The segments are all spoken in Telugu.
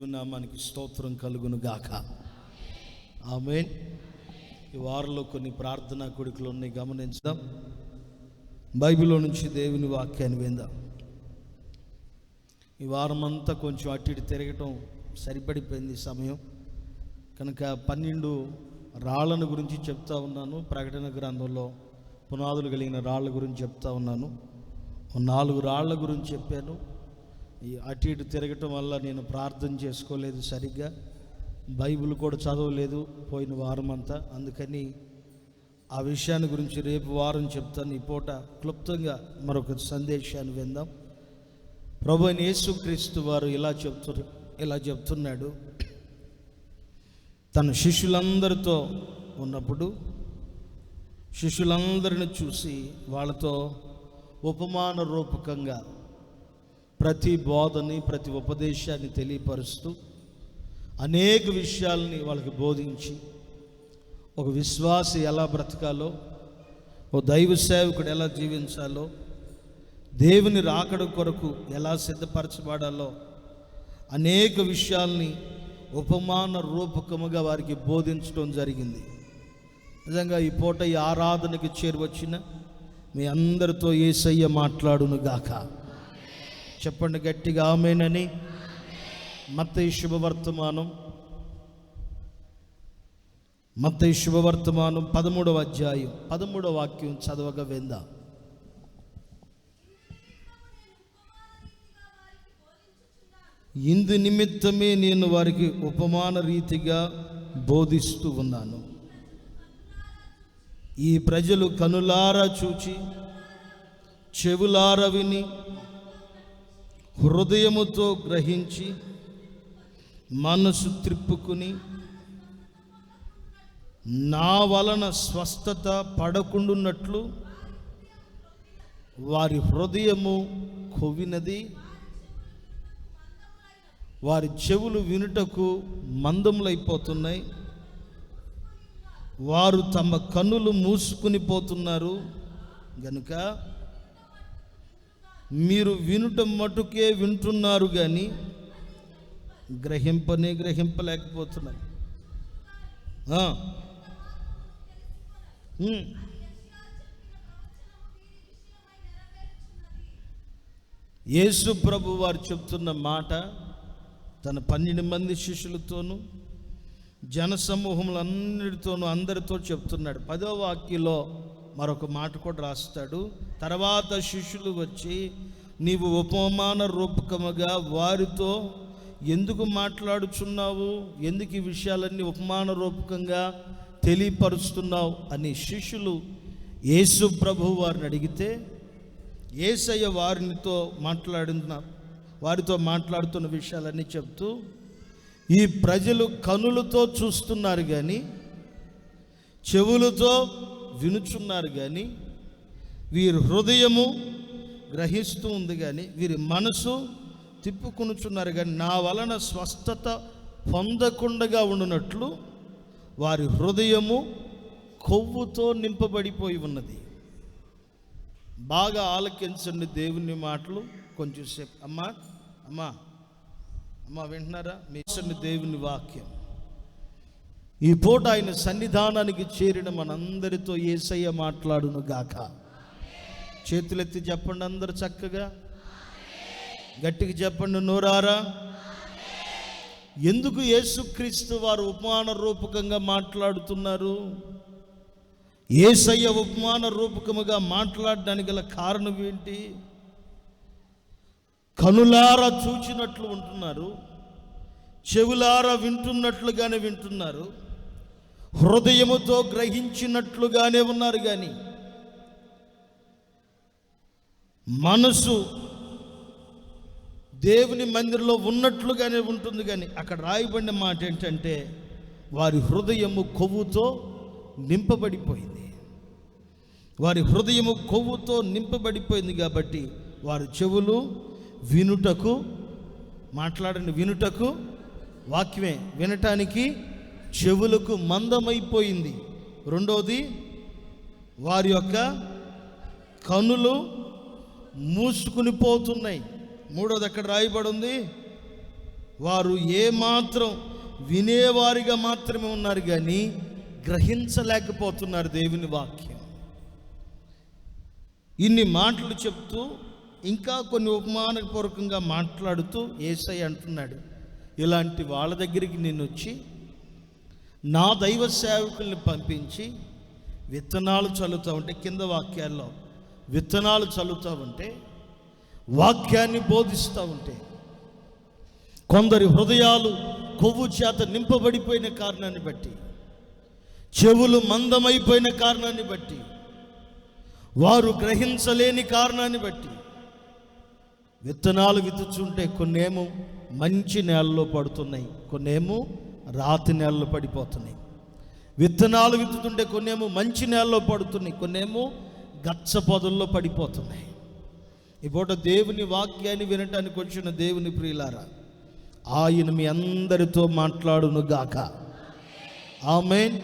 నామానికి స్తోత్రం కలుగును గాక. ఆమేన్. ఈ వారంలో కొన్ని ప్రార్థనా కోరికలు ఉన్నాయి, గమనించుదాం. బైబిల్లో నుంచి దేవుని వాక్యాన్ని విందాం. ఈ వారం అంతా కొంచెం అటు ఇటు తిరగటం సరిపడిపోయింది సమయం కనుక 12 రాళ్ళను గురించి చెప్తా ఉన్నాను. ప్రకటన గ్రంథంలో పునాదులు కలిగిన రాళ్ళ గురించి చెప్తా ఉన్నాను. 4 రాళ్ళ గురించి చెప్పాను. ఈ అటు ఇటు తిరగటం వల్ల నేను ప్రార్థన చేసుకోలేదు, సరిగ్గా బైబిల్ కూడా చదవలేదు పోయిన వారం అంతా. అందుకని ఆ విషయాన్ని గురించి రేపు వారం చెప్తాను. ఈ పూట క్లుప్తంగా మరొక సందేశాన్ని విందాం. ప్రభు అయిన యేసుక్రీస్తు వారు ఇలా చెప్తున్నాడు. తన శిష్యులందరితో ఉన్నప్పుడు శిష్యులందరిని చూసి వాళ్ళతో ఉపమాన రూపకంగా ప్రతి బోధని, ప్రతి ఉపదేశాన్ని తెలియపరుస్తూ అనేక విషయాల్ని వాళ్ళకి బోధించి, ఒక విశ్వాసి ఎలా బ్రతకాలో, ఓ దైవ సేవకుడు ఎలా జీవించాలో, దేవుని రాకడ కొరకు ఎలా సిద్ధపరచబడాలో అనేక విషయాల్ని ఉపమాన రూపకముగా వారికి బోధించడం జరిగింది. నిజంగా ఈ పూట ఈ ఆరాధనకి చేరువచ్చిన మీ అందరితో యేసయ్య మాట్లాడును గాక. చెప్పండి గట్టిగా ఆమేనని. మత్తయి శుభవర్తమానం 13వ అధ్యాయం 13వ వాక్యం చదవగా విందాం. ఇందు నిమిత్తమే నేను వారికి ఉపమాన రీతిగా బోధిస్తూ ఉన్నాను. ఈ ప్రజలు కనులారా చూచి, చెవులారా విని, హృదయముతో గ్రహించి, మనసు త్రిప్పుకుని నా వలన స్వస్థత పడకుండున్నట్లు వారి హృదయము కొవ్వినది, వారి చెవులు వినుటకు మందములైపోతున్నాయి, వారు తమ కన్నులు మూసుకుని పోతున్నారు. గనుక మీరు వినుట మటుకే వింటున్నారు కానీ గ్రహింపలేకపోతున్నారు. యేసు ప్రభు వారు చెప్తున్న మాట తన 12 మంది శిష్యులతోనూ జనసమూహములన్నిటితోనూ అందరితో చెప్తున్నాడు. 10వ వాక్యంలో మరొక మాట కూడా రాస్తాడు. తర్వాత శిష్యులు వచ్చి, నీవు ఉపమాన రూపకముగా వారితో ఎందుకు మాట్లాడుచున్నావు, ఎందుకు ఈ విషయాలన్నీ ఉపమాన రూపకంగా తెలియపరుస్తున్నావు అని శిష్యులు యేసు ప్రభు వారిని అడిగితే, యేసయ్య వారితో మాట్లాడుతున్న విషయాలన్నీ చెప్తూ, ఈ ప్రజలు కనులతో చూస్తున్నారు కానీ, చెవులతో వినుచున్నారు కానీ, వీరి హృదయము గ్రహిస్తూ ఉంది కానీ, వీరి మనసు తిప్పుకొనుచున్నారు కానీ, నా వలన స్వస్థత పొందకుండా ఉండునట్లు వారి హృదయము కొవ్వుతో నింపబడిపోయి ఉన్నది. బాగా ఆలకించండి దేవుని మాటలు కొంచెంసేపు. అమ్మా వింటున్నారా? మీ దేవుని వాక్యం ఈ పూట ఆయన సన్నిధానానికి చేరిన మనందరితో యేసయ్య మాట్లాడును గాక. చేతులెత్తి చెప్పండి అందరు చక్కగా, గట్టిగా చెప్పండి నోరారా. ఎందుకు యేసుక్రీస్తు వారు ఉపమాన రూపకంగా మాట్లాడుతున్నారు? యేసయ్య ఉపమాన రూపకముగా మాట్లాడడానికి గల కారణం ఏంటి? కనులారా చూచినట్లు ఉంటున్నారు, చెవులారా వింటున్నట్లుగానే వింటున్నారు, హృదయముతో గ్రహించినట్లుగానే ఉన్నారు కానీ మనసు దేవుని మందిరంలో ఉన్నట్లుగానే ఉంటుంది. కానీ అక్కడ రాయబడిన మాట ఏంటంటే, వారి హృదయము కొవ్వుతో నింపబడిపోయింది. వారి హృదయము కొవ్వుతో నింపబడిపోయింది కాబట్టి వారి చెవులు వినుటకు, వినుటకు వాక్యమే, వినటానికి చెవులకు మందమైపోయింది. రెండవది, వారి యొక్క కనులు మూసుకుని పోతున్నాయి. మూడోది అక్కడ రాయబడి ఉంది, వారు ఏమాత్రం వినేవారిగా మాత్రమే ఉన్నారు, కానీ గ్రహించలేకపోతున్నారు దేవుని వాక్యం. ఇన్ని మాటలు చెప్తూ ఇంకా కొన్ని ఉపమానపూర్వకంగా మాట్లాడుతూ యేసయ్య అంటున్నాడు, ఇలాంటి వాళ్ళ దగ్గరికి నేను వచ్చి నా దైవ సేవకుల్ని పంపించి విత్తనాలు చల్లుతూ ఉంటే, కింద వాక్యాల్లో విత్తనాలు చల్లుతూ ఉంటే, వాక్యాన్ని బోధిస్తూ ఉంటే, కొందరి హృదయాలు కొవ్వు చేత నింపబడిపోయిన కారణాన్ని బట్టి, చెవులు మందమైపోయిన కారణాన్ని బట్టి, వారు గ్రహించలేని కారణాన్ని బట్టి విత్తనాలు విత్తుచుంటే కొన్నేమో మంచి నేలలో పడుతున్నాయి, కొన్నేమో రాతి నేలలో పడిపోతున్నాయి. విత్తనాలు విత్తుతుంటే కొన్నేమో మంచి నేలలో పడుతున్నాయి, కొన్నేమో గచ్చ పొదల్లో పడిపోతున్నాయి. ఈ పూట దేవుని వాక్యాన్ని వినటానికి వచ్చిన దేవుని ప్రియులారా, ఆయన మీ అందరితో మాట్లాడును గాక. ఆమేన్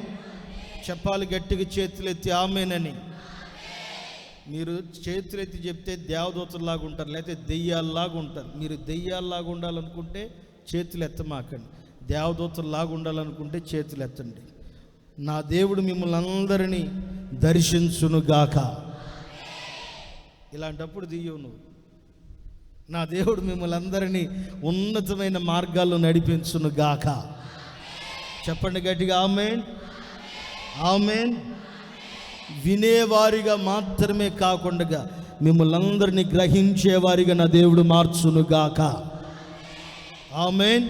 చెప్పాలి గట్టిగా, చేతులెత్తి ఆమేనని. మీరు చేతులెత్తి చెప్తే దేవదూతల్లాగా ఉంటారు, లేకపోతే దెయ్యాల్లాగా ఉంటారు. మీరు దెయ్యాల్లాగా ఉండాలనుకుంటే చేతులు ఎత్తమాకండి, దేవదూతల్లాగా ఉండాలనుకుంటే చేతులు ఎత్తండి. నా దేవుడు మిమ్మల్ని అందరినీ దర్శించునుగాక. ఇలాంటప్పుడు దియ్యవు నువ్వు. నా దేవుడు మిమ్మల్ని అందరినీ ఉన్నతమైన మార్గాల్లో నడిపించునుగాక. చెప్పండి గట్టిగా ఆమేన్. ఆమేన్. వినేవారిగా మాత్రమే కాకుండా మిమ్మల్ని అందరినీ గ్రహించేవారిగా నా దేవుడు మార్చునుగాక. ఆమేన్.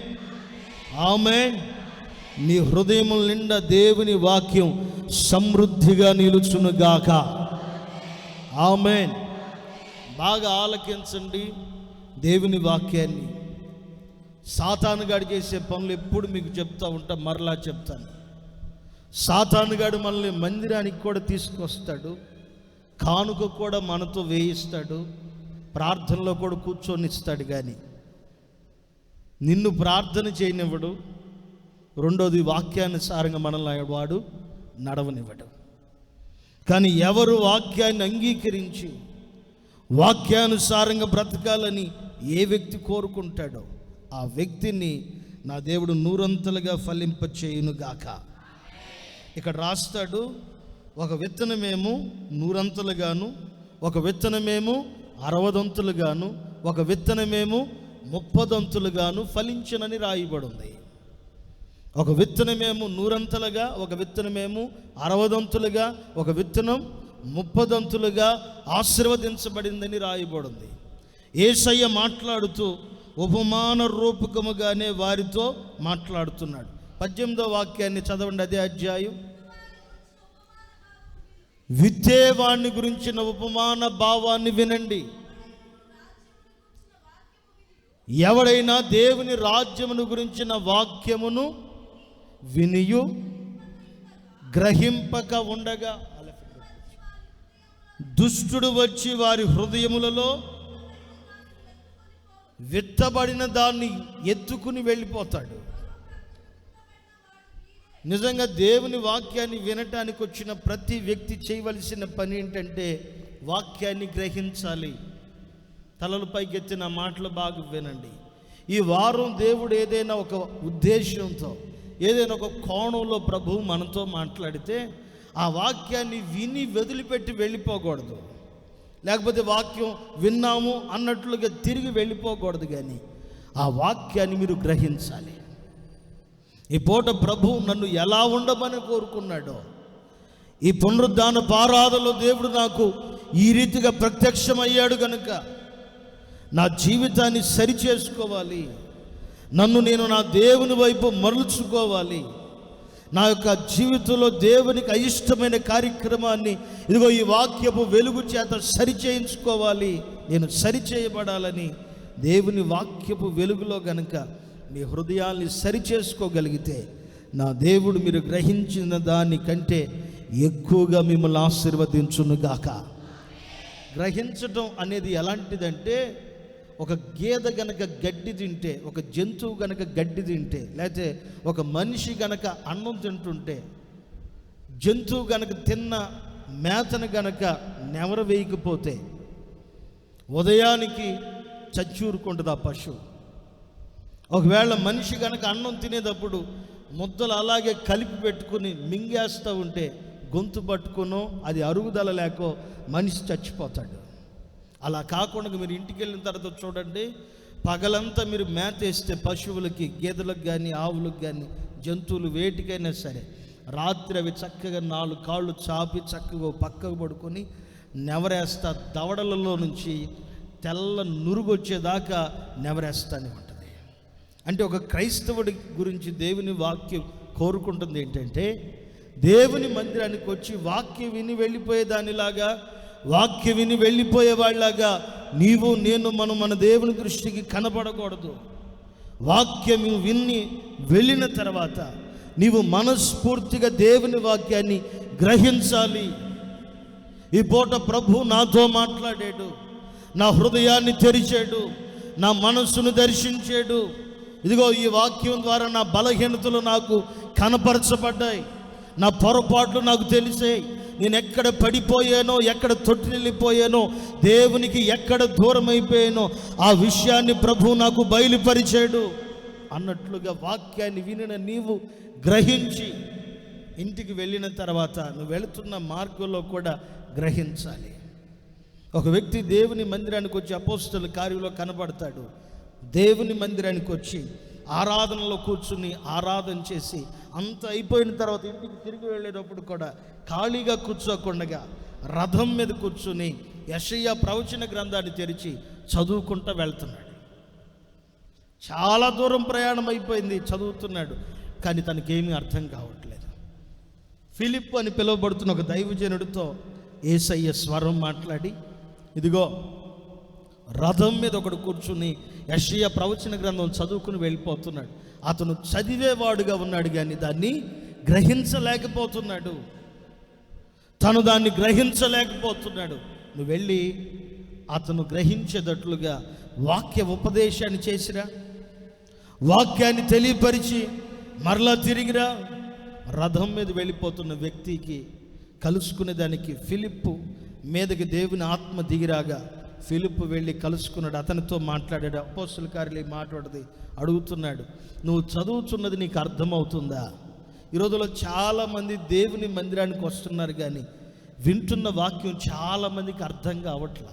ఆమేన్. నీ హృదయముల నిండా దేవుని వాక్యం సమృద్ధిగా నిలుచునుగాక. ఆమేన్. బాగా ఆలకించండి దేవుని వాక్యాన్ని. సాతానుగాడు చేసే పనులు ఎప్పుడు మీకు చెప్తా ఉంటా, మరలా చెప్తాను. సాతానుగాడు మనల్ని మందిరానికి కూడా తీసుకొస్తాడు, కానుక కూడా మనతో వేయిస్తాడు, ప్రార్థనలో కూడా కూర్చొనిస్తాడు, కానీ నిన్ను ప్రార్థన చేయనివ్వడు. రెండోది, వాక్యానుసారంగా మనల్ని వాడు నడవనివ్వడు. కానీ ఎవరు వాక్యాన్ని అంగీకరించి వాక్యానుసారంగా బ్రతకాలని ఏ వ్యక్తి కోరుకుంటాడో ఆ వ్యక్తిని నా దేవుడు నూరంతలుగా ఫలింపచేయునుగాక. ఇక్కడ రాస్తాడు, ఒక విత్తనమేమో నూరంతలుగాను, ఒక విత్తనమేమో 60 ఒక విత్తనమేమో 30 ఫలించనని రాయబడింది. ఒక విత్తనమేమో 100 ఒక విత్తనమేమో 60 ఒక విత్తనం 30 ఆశీర్వదించబడిందని రాయబడింది. యేసయ్య మాట్లాడుతూ ఉపమాన రూపకముగానే వారితో మాట్లాడుతున్నాడు. 18వ వాక్యాన్ని చదవండి, అదే అధ్యాయం. విత్తేవాణ్ణి గురించిన ఉపమాన భావాన్ని వినండి. ఎవడైనా దేవుని రాజ్యమును గురించిన వాక్యమును వినియు గ్రహింపక ఉండగా దుష్టుడు వచ్చి వారి హృదయములలో విత్తబడిన దాన్ని ఎత్తుకుని వెళ్ళిపోతాడు. నిజంగా దేవుని వాక్యాన్ని వినటానికి వచ్చిన ప్రతి వ్యక్తి చేయవలసిన పని ఏంటంటే వాక్యాన్ని గ్రహించాలి. తలలు పైకెత్తిన మాటలు బాగా వినండి. ఈ వారం దేవుడు ఏదైనా ఒక ఉద్దేశంతో, ఏదైనా ఒక కోణంలో ప్రభువు మనతో మాట్లాడితే ఆ వాక్యాన్ని విని వదిలిపెట్టి వెళ్ళిపోకూడదు. లేకపోతే వాక్యం విన్నాము అన్నట్లుగా తిరిగి వెళ్ళిపోకూడదు, కానీ ఆ వాక్యాన్ని మీరు గ్రహించాలి. ఈ పూట ప్రభువు నన్ను ఎలా ఉండమని కోరుకున్నాడో, ఈ పునరుద్ధాన పారాధనలో దేవుడు నాకు ఈ రీతిగా ప్రత్యక్షమయ్యాడు కనుక నా జీవితాన్ని సరిచేసుకోవాలి, నన్ను నేను నా దేవుని వైపు మరల్చుకోవాలి, నా యొక్క జీవితంలో దేవునికి అయిష్టమైన కార్యక్రమాన్ని ఇదిగో ఈ వాక్యపు వెలుగు చేత సరిచేయించుకోవాలి, నేను సరిచేయబడాలని దేవుని వాక్యపు వెలుగులో గనుక మీ హృదయాల్ని సరిచేసుకోగలిగితే నా దేవుడు మీరు గ్రహించిన దానికంటే ఎక్కువగా మిమ్మల్ని ఆశీర్వదించునుగాక. గ్రహించడం అనేది ఎలాంటిదంటే, ఒక గేదె గనక గడ్డి తింటే, ఒక జంతువు గనక గడ్డి తింటే, లేకపోతే ఒక మనిషి గనక అన్నం తింటుంటే, జంతువు గనక తిన్న మేతను గనక నెవర వేయకపోతే ఉదయానికి చచ్చూరుకుంటుంది ఆ పశువు. ఒకవేళ మనిషి కనుక అన్నం తినేటప్పుడు ముద్దలు అలాగే కలిపి పెట్టుకుని మింగేస్తూ ఉంటే గొంతు పట్టుకునో అది అరుగుదల లేకో మనిషి చచ్చిపోతాడు. అలా కాకుండా మీరు ఇంటికి వెళ్ళిన తర్వాత చూడండి, పగలంతా మీరు మేత వేస్తే పశువులకి, గేదెలకు కానీ, ఆవులకు కానీ, జంతువులు వేటికైనా సరే, రాత్రి అవి చక్కగా 4 కాళ్ళు చాపి చక్కగా పక్కకు పడుకొని నెవరేస్తా దవడలలో నుంచి తెల్ల నురుగు వచ్చేదాకా నెవరేస్తానే ఉంటుంది. అంటే ఒక క్రైస్తవుడి గురించి దేవుని వాక్యం కోరుకుంటుంది ఏంటంటే, దేవుని మందిరానికి వచ్చి వాక్యం విని వెళ్ళిపోయేదానిలాగా, వాక్యం విని వెళ్ళిపోయేవాళ్ళలాగా నీవు నేను మన దేవుని దృష్టికి కనబడకూడదు. వాక్యం విని వెళ్ళిన తర్వాత నీవు మనస్ఫూర్తిగా దేవుని వాక్యాన్ని గ్రహించాలి. ఈ పూట ప్రభు నాతో మాట్లాడాడు, నా హృదయాన్ని తెరిచాడు, నా మనస్సును దర్శించాడు. ఇదిగో ఈ వాక్యం ద్వారా నా బలహీనతలు నాకు కనపరచబడ్డాయి, నా పొరపాట్లు నాకు తెలిసాయి, నేను ఎక్కడ పడిపోయానో, ఎక్కడ తొట్టిల్లిపోయానో, దేవునికి ఎక్కడ దూరం అయిపోయానో ఆ విషయాన్ని ప్రభు నాకు బయలుపరిచాడు అన్నట్లుగా వాక్యాన్ని వినిన నీవు గ్రహించి ఇంటికి వెళ్ళిన తర్వాత నువ్వు వెళుతున్న మార్గంలో కూడా గ్రహించాలి. ఒక వ్యక్తి దేవుని మందిరానికి వచ్చి అపోస్తలుల కార్యంలో కనబడతాడు. దేవుని మందిరానికి వచ్చి ఆరాధనలో కూర్చుని ఆరాధన చేసి అంత అయిపోయిన తర్వాత ఇంటికి తిరిగి వెళ్ళేటప్పుడు కూడా ఖాళీగా కూర్చోకుండా రథం మీద కూర్చుని యెషయా ప్రవచన గ్రంథాన్ని తెరిచి చదువుకుంటూ వెళ్తున్నాడు. చాలా దూరం ప్రయాణం అయిపోయింది, చదువుతున్నాడు, కానీ తనకేమీ అర్థం కావట్లేదు. ఫిలిప్ అని పిలువబడుతున్న ఒక దైవజనుడితో యేసయ్య స్వరం మాట్లాడి, ఇదిగో రథం మీద ఒకడు కూర్చుని యెషయా ప్రవచన గ్రంథం చదువుకుని వెళ్ళిపోతున్నాడు. అతను చదివేవాడుగా ఉన్నాడు కానీ దాన్ని గ్రహించలేకపోతున్నాడు. తను దాన్ని గ్రహించలేకపోతున్నాడు. నువ్వు వెళ్ళి అతను గ్రహించేటట్లుగా వాక్య ఉపదేశాన్ని చేసిరా, వాక్యాన్ని తెలియపరిచి మరలా తిరిగిరా. రథం మీద వెళ్ళిపోతున్న వ్యక్తికి కలుసుకునే దానికి ఫిలిప్పు మీదకి దేవుని ఆత్మ దిగిరాగా ఫిలిప్పు వెళ్ళి కలుసుకున్నాడు, అతనితో మాట్లాడాడు. అపోస్తలుల కార్యాలు మాట్లాడది అడుగుతున్నాడు, నువ్వు చదువుతున్నది నీకు అర్థమవుతుందా? ఈ రోజుల్లో చాలామంది దేవుని మందిరానికి వస్తున్నారు కానీ వింటున్న వాక్యం చాలామందికి అర్థం కావట్లా.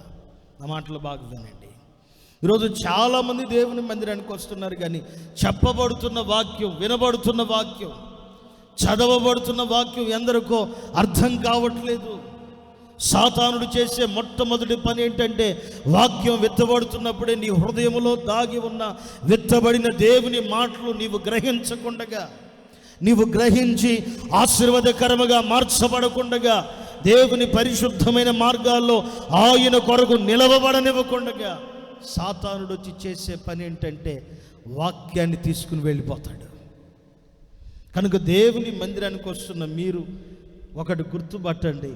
నా మాటలు బాగా వినండి. ఈరోజు చాలామంది దేవుని మందిరానికి వస్తున్నారు కానీ చెప్పబడుతున్న వాక్యం, వినబడుతున్న వాక్యం, చదవబడుతున్న వాక్యం ఎందరికో అర్థం కావట్లేదు. సాతానుడు చేసే మొట్టమొదటి పని ఏంటంటే, వాక్యం విత్తబడుతున్నప్పుడే నీ హృదయంలో దాగి ఉన్న విత్తబడిన దేవుని మాటలు నీవు గ్రహించకుండగా, నీవు గ్రహించి ఆశీర్వాదకరముగా మార్చబడకుండగా, దేవుని పరిశుద్ధమైన మార్గాల్లో ఆయన కొరకు నిలవబడనివ్వకుండగా సాతానుడు వచ్చి చేసే పని ఏంటంటే వాక్యాన్ని తీసుకుని వెళ్ళిపోతాడు. కనుక దేవుని మందిరానికి వస్తున్న మీరు ఒకటి గుర్తుపట్టండి,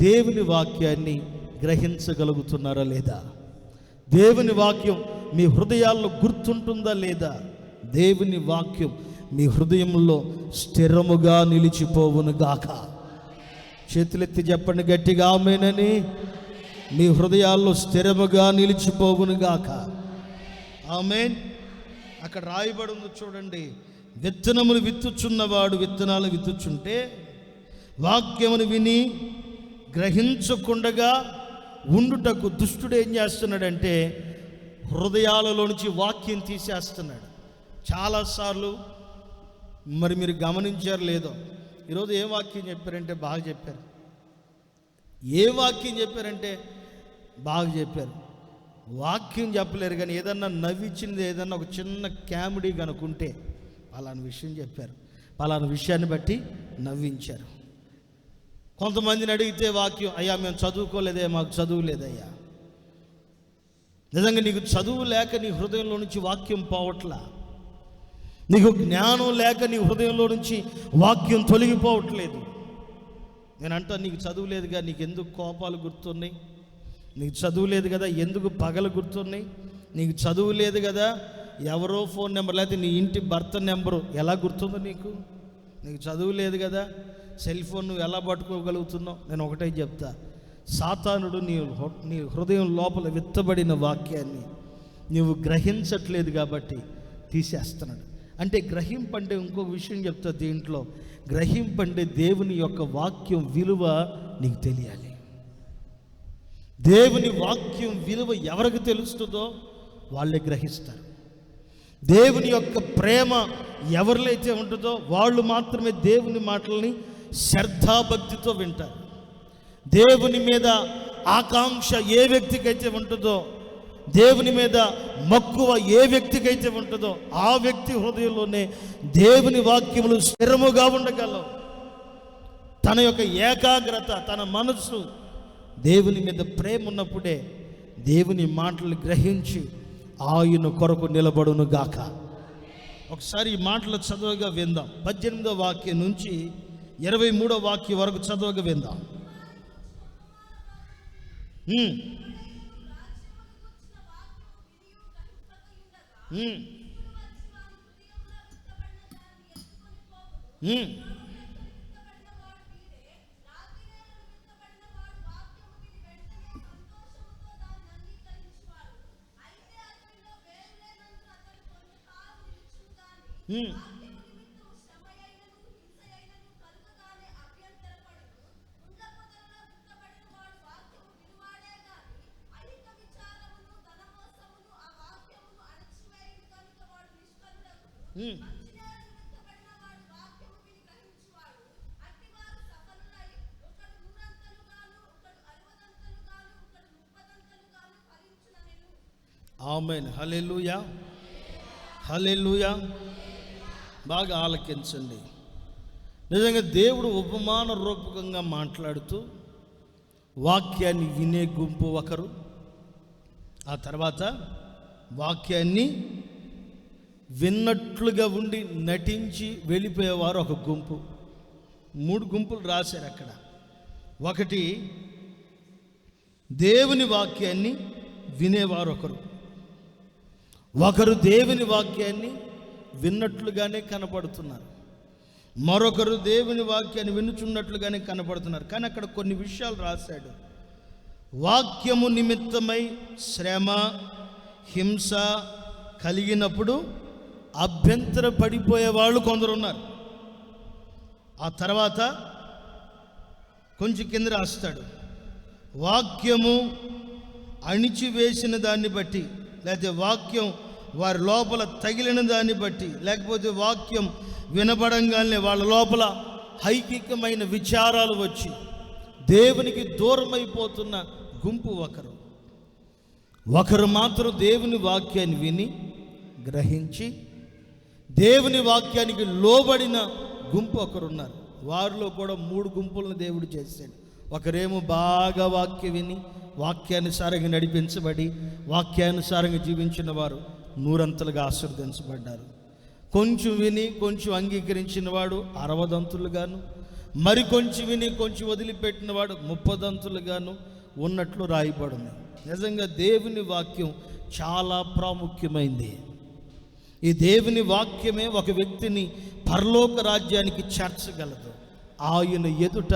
దేవుని వాక్యాన్ని గ్రహించగలుగుతున్నారా లేదా? దేవుని వాక్యం మీ హృదయాల్లో గుర్తుంటుందా లేదా? దేవుని వాక్యం మీ హృదయంలో స్థిరముగా నిలిచిపోవును గాక. చేతులెత్తి చెప్పండి గట్టిగా ఆమేనని. మీ హృదయాల్లో స్థిరముగా నిలిచిపోవును గాక. ఆమేన్. అక్కడ రాయబడి ఉంది చూడండి, విత్తనములు విత్తుచున్నవాడు విత్తనాలు విత్తుచుంటే వాక్యమును విని గ్రహించకుండగా ఉండుటకు దుష్టుడు ఏం చేస్తున్నాడంటే హృదయాలలో నుంచి వాక్యం తీసేస్తున్నాడు. చాలాసార్లు మరి మీరు గమనించారు లేదో, ఈరోజు ఏ వాక్యం చెప్పారంటే బాగా చెప్పారు, ఏ వాక్యం చెప్పారంటే బాగా చెప్పారు. వాక్యం చెప్పలేరు కానీ ఏదన్నా నవ్వించింది, ఏదన్నా ఒక చిన్న కామెడీ కనుకుంటే పలానా విషయం చెప్పారు, పలానా విషయాన్ని బట్టి నవ్వించారు. కొంతమందిని అడిగితే వాక్యం, అయ్యా మేము చదువుకోలేదే, మాకు చదువు లేదయ్యా. నిజంగా నీకు చదువు లేక నీ హృదయంలో నుంచి వాక్యం పోవట్లా, నీకు జ్ఞానం లేక నీ హృదయంలో నుంచి వాక్యం తొలగిపోవట్లేదు. నేను అంటా, నీకు చదువు లేదుగా, నీకు ఎందుకు కోపాలు గుర్తున్నాయి? నీకు చదువు లేదు కదా, ఎందుకు పగలు గుర్తున్నాయి? నీకు చదువు లేదు కదా, ఎవరో ఫోన్ నెంబర్ లేకపోతే నీ ఇంటి భర్త నెంబరు ఎలా గుర్తుందో నీకు? నీకు చదువు లేదు కదా, సెల్ ఫోన్ నువ్వు ఎలా పట్టుకోగలుగుతున్నావు? నేను ఒకటే చెప్తా, సాతానుడు నీ హృదయం లోపల విత్తబడిన వాక్యాన్ని నీవు గ్రహించట్లేదు కాబట్టి తీసేస్తున్నాడు. అంటే గ్రహింపంటే ఇంకొక విషయం చెప్తా దీంట్లో, గ్రహింపంటే దేవుని యొక్క వాక్యం విలువ నీకు తెలియాలి. దేవుని వాక్యం విలువ ఎవరికి తెలుస్తుందో వాళ్ళే గ్రహిస్తారు. దేవుని యొక్క ప్రేమ ఎవరిలో అయితే ఉంటుందో వాళ్ళు మాత్రమే దేవుని మాటల్ని శ్రద్ధాభక్తితో వింటారు. దేవుని మీద ఆకాంక్ష ఏ వ్యక్తికైతే ఉంటుందో, దేవుని మీద మక్కువ ఏ వ్యక్తికైతే ఉంటుందో ఆ వ్యక్తి హృదయంలోనే దేవుని వాక్యములు స్థిరముగా ఉండగలవు. తన యొక్క ఏకాగ్రత, తన మనసు దేవుని మీద ప్రేమ ఉన్నప్పుడే దేవుని మాటలు గ్రహించి ఆయన కొరకు నిలబడును గాక. ఒకసారి ఈ మాటలు చదువుగా విందాం. 18వ వాక్యం నుంచి 23వ వాక్యం వరకు చదువుగా విందాం. ఆమేన్. హల్లెలూయా, హల్లెలూయా. బాగా ఆలకించండి. నిజంగా దేవుడు ఉపమాన రూపకంగా మాట్లాడుతూ వాక్యాన్ని వినే గుంపు ఒకరు, ఆ తర్వాత వాక్యాన్ని విన్నట్లుగా ఉండి నటించి వెళ్ళిపోయేవారు ఒక గుంపు. 3 గుంపులు రాశారు అక్కడ. ఒకటి దేవుని వాక్యాన్ని వినేవారు ఒకరు దేవుని వాక్యాన్ని విన్నట్లుగానే కనపడుతున్నారు, మరొకరు దేవుని వాక్యాన్ని వినుచున్నట్లుగానే కనపడుతున్నారు. కానీ అక్కడ కొన్ని విషయాలు రాశాడు. వాక్యము నిమిత్తమై శ్రమ, హింస కలిగినప్పుడు అభ్యంతర పడిపోయే వాళ్ళు కొందరు ఉన్నారు. ఆ తర్వాత కొంచెం కింద రాస్తాడు, వాక్యము అణిచివేసిన దాన్ని బట్టి, లేకపోతే వాక్యం వారి లోపల తగిలిన దాన్ని బట్టి, లేకపోతే వాక్యం వినబడంగానే వాళ్ళ లోపల ఐకికమైన విచారాలు వచ్చి దేవునికి దూరమైపోతున్న గుంపు ఒకరు మాత్రం దేవుని వాక్యాన్ని విని గ్రహించి దేవుని వాక్యానికి లోబడిన గుంపు ఒకరున్నారు. వారిలో కూడా 3 గుంపులను దేవుడు చేశాడు. ఒకరేమో బాగా వాక్యం విని వాక్యానుసారంగా నడిపించబడి వాక్యానుసారంగా జీవించిన వారు 100 ఆశీర్వదించబడ్డారు. కొంచెం విని కొంచెం అంగీకరించిన వాడు 60 మరి కొంచెం విని కొంచెం వదిలిపెట్టిన వాడు 30 ఉన్నట్లు రాయబడింది. నిజంగా దేవుని వాక్యం చాలా ప్రాముఖ్యమైంది. ఈ దేవుని వాక్యమే ఒక వ్యక్తిని పరలోక రాజ్యానికి చేర్చగలదు, ఆయన ఎదుట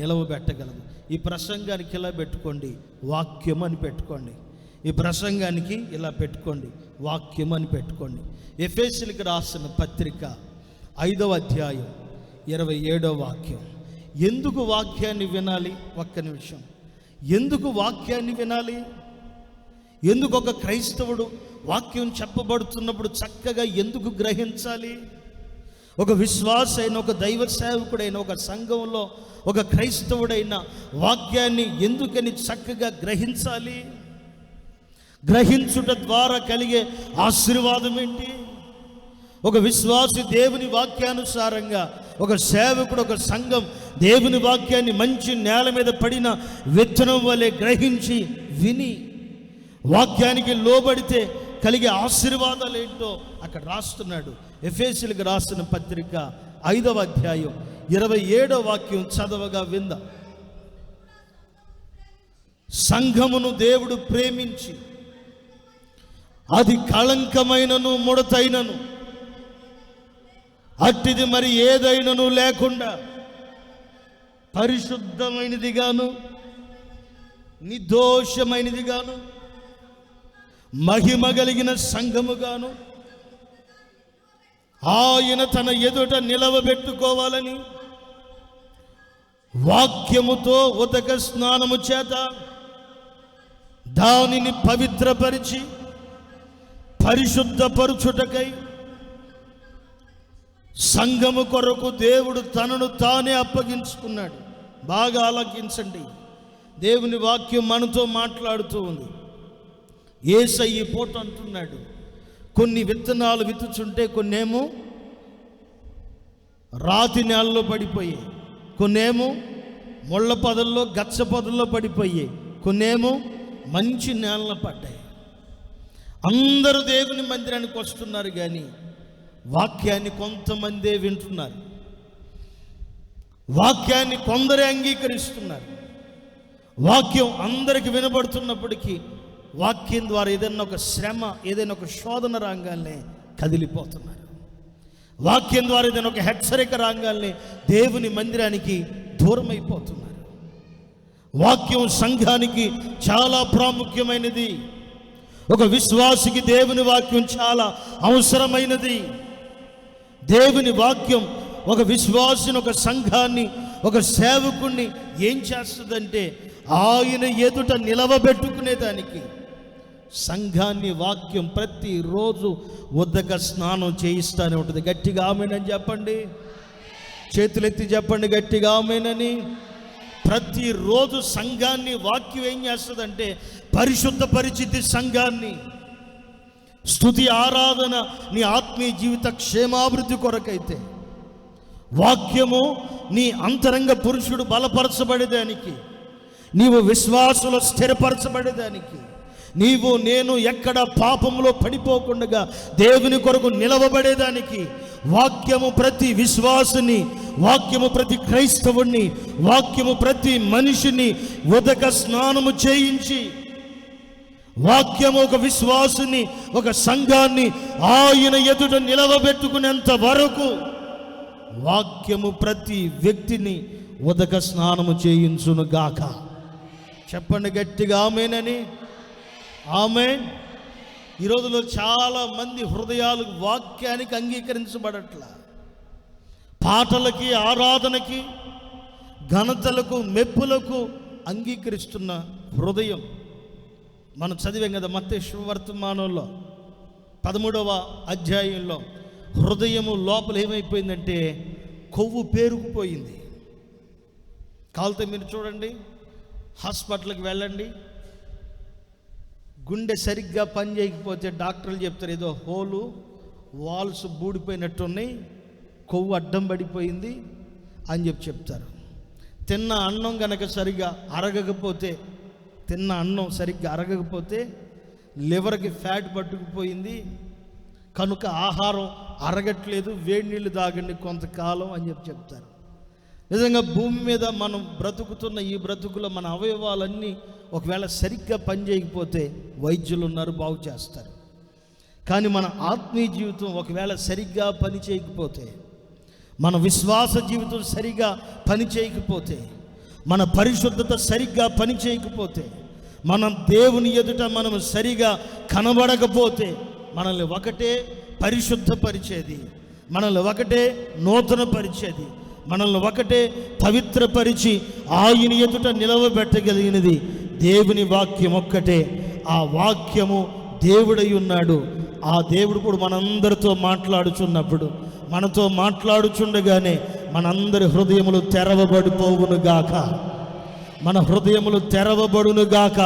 నిలవబెట్టగలదు. ఈ ప్రసంగానికి ఇలా పెట్టుకోండి, వాక్యం అని పెట్టుకోండి. ఈ ప్రసంగానికి ఇలా పెట్టుకోండి, వాక్యం అని పెట్టుకోండి. ఎఫెసీయులకు రాసిన పత్రిక 5వ అధ్యాయం 27వ వాక్యం. ఎందుకు వాక్యాన్ని వినాలి? ఒక్క నిమిషం. ఎందుకు వాక్యాన్ని వినాలి? ఎందుకు ఒక క్రైస్తవుడు వాక్యం చెప్పబడుతున్నప్పుడు చక్కగా ఎందుకు గ్రహించాలి? ఒక విశ్వాసైన, ఒక దైవ సేవకుడైన, ఒక సంఘంలో ఒక క్రైస్తవుడైన వాక్యాన్ని ఎందుకని చక్కగా గ్రహించాలి? గ్రహించుట ద్వారా కలిగే ఆశీర్వాదం ఏంటి? ఒక విశ్వాసి దేవుని వాక్యానుసారంగా, ఒక సేవకుడు, ఒక సంఘం దేవుని వాక్యాన్ని మంచి నేల మీద పడిన విత్తనం వలె గ్రహించి విని వాక్యానికి లోబడితే కలిగే ఆశీర్వాదాలు ఏంటో అక్కడ రాస్తున్నాడు. ఎఫెసీయులకు రాసిన పత్రిక 5వ అధ్యాయం 27వ వాక్యం చదవగా విందాం. సంఘమును దేవుడు ప్రేమించి అది కళంకమైనను ముడతైనను అట్టిది మరి ఏదైనను లేకుండా పరిశుద్ధమైనదిగాను నిర్దోషమైనదిగాను మహిమ కలిగిన సంఘముగాను ఆయన తన ఎదుట నిలవబెట్టుకోవాలని వాక్యముతో ఉదక స్నానము చేత దానిని పవిత్రపరిచి పరిశుద్ధపరుచుటకై సంఘము కొరకు దేవుడు తనను తానే అప్పగించుకున్నాడు. బాగా ఆలకించండి. దేవుని వాక్యం మనతో మాట్లాడుతూ ఉంది. యేసయ్య ఈ పూట అంటున్నాడు, కొన్ని విత్తనాలు విత్తుచుంటే కొన్నేమో రాతి నేలలో పడిపోయాయి, కొన్నేమో ముళ్ళ పొదల్లో గచ్చ పొదల్లో పడిపోయాయి, కొన్నేమో మంచి నేలలో పడ్డాయి. అందరూ దేవుని మందిరానికి వస్తున్నారు, కానీ వాక్యాన్ని కొంతమందే వింటున్నారు. వాక్యాన్ని కొందరే అంగీకరిస్తున్నారు. వాక్యం అందరికి వినబడుతున్నప్పటికీ వాక్యం ద్వారా ఏదైనా ఒక శ్రమ, ఏదైనా ఒక శోధన రాగానే కదిలిపోతున్నారు. వాక్యం ద్వారా ఏదైనా ఒక హెచ్చరిక రాగానే దేవుని మందిరానికి దూరం అయిపోతున్నారు. వాక్యం సంఘానికి చాలా ప్రాముఖ్యమైనది. ఒక విశ్వాసికి దేవుని వాక్యం చాలా అవసరమైనది. దేవుని వాక్యం ఒక విశ్వాసిని, ఒక సంఘాన్ని, ఒక సేవకుణ్ణి ఏం చేస్తుందంటే ఆయన ఎదుట నిలవబెట్టుకునేదానికి సంఘాన్ని వాక్యం ప్రతిరోజు ఉదక స్నానం చేయిస్తూనే ఉంటుంది. గట్టిగా ఆమేనని చెప్పండి. చేతులెత్తి చెప్పండి గట్టిగా ఆమేనని. ప్రతిరోజు సంఘాన్ని వాక్యం ఏం చేస్తుందంటే పరిశుద్ధపరిచిద్ది. సంఘాన్ని స్తుతి ఆరాధన నీ ఆత్మీయ జీవిత క్షేమాభివృద్ధి కొరకైతే, వాక్యము నీ అంతరంగ పురుషుడు బలపరచబడేదానికి, నీవు విశ్వాసంలో స్థిరపరచబడేదానికి, నీవు నేను ఎక్కడ పాపంలో పడిపోకుండా దేవుని కొరకు నిలవబడేదానికి వాక్యము ప్రతి విశ్వాసుని, వాక్యము ప్రతి క్రైస్తవుణ్ణి, వాక్యము ప్రతి మనిషిని ఉదక స్నానము చేయించి, వాక్యము ఒక విశ్వాసుని, ఒక సంఘాన్ని ఆయన ఎదుట నిలవబెట్టుకునేంత వరకు వాక్యము ప్రతి వ్యక్తిని ఉదక స్నానము చేయించును గాక. చెప్పండి గట్టిగా ఆమేనని. ఆమేన్. ఈ రోజులో చాలా మంది హృదయాలు వాక్యానికి అంగీకరించబడట్లా. పాటలకి, ఆరాధనకి, ఘనతలకు, మెప్పులకు అంగీకరిస్తున్న హృదయం. మనం చదివాం కదా మత్తయి శుభవర్తమానంలో 13వ అధ్యాయంలో, హృదయము లోపల ఏమైపోయిందంటే కొవ్వు పేరుకుపోయింది. కాలితే మీరు చూడండి, హాస్పిటల్కి వెళ్ళండి, గుండె సరిగ్గా పని చేయకపోతే డాక్టర్లు చెప్తారు ఏదో హోలు, వాల్స్ బూడిపోయినట్టున్నాయి, కొవ్వు అడ్డం పడిపోయింది అని చెప్తారు. తిన్న అన్నం కనుక సరిగ్గా అరగకపోతే, తిన్న అన్నం సరిగ్గా అరగకపోతే లివర్కి ఫ్యాట్ పట్టుకుపోయింది కనుక ఆహారం అరగట్లేదు, వేడి నీళ్ళు తాగండి కొంతకాలం అని చెప్తారు. నిజంగా భూమి మీద మనం బ్రతుకుతున్న ఈ బ్రతుకులో మన అవయవాలన్నీ ఒకవేళ సరిగ్గా పనిచేయకపోతే వైద్యులు ఉన్నారు, బాగు చేస్తారు. కానీ మన ఆత్మీయ జీవితం ఒకవేళ సరిగ్గా పని చేయకపోతే, మన విశ్వాస జీవితం సరిగ్గా పని చేయకపోతే, మన పరిశుద్ధత సరిగ్గా పని చేయకపోతే, మనం దేవుని ఎదుట మనం సరిగా కనబడకపోతే, మనల్ని ఒకటే పరిశుద్ధపరిచేది, మనల్ని ఒకటే నూతన పరిచేది, మనల్ని ఒకటే పవిత్రపరిచి ఆయన ఎదుట నిలవబెట్టగలిగినది దేవుని వాక్యం ఒక్కటే. ఆ వాక్యము దేవుడై ఉన్నాడు. ఆ దేవుడు కూడా మనందరితో మాట్లాడుచున్నప్పుడు, మనతో మాట్లాడుచుండగానే మనందరి హృదయములు తెరవబడిపోవునుగాక. మన హృదయములు తెరవబడునుగాక.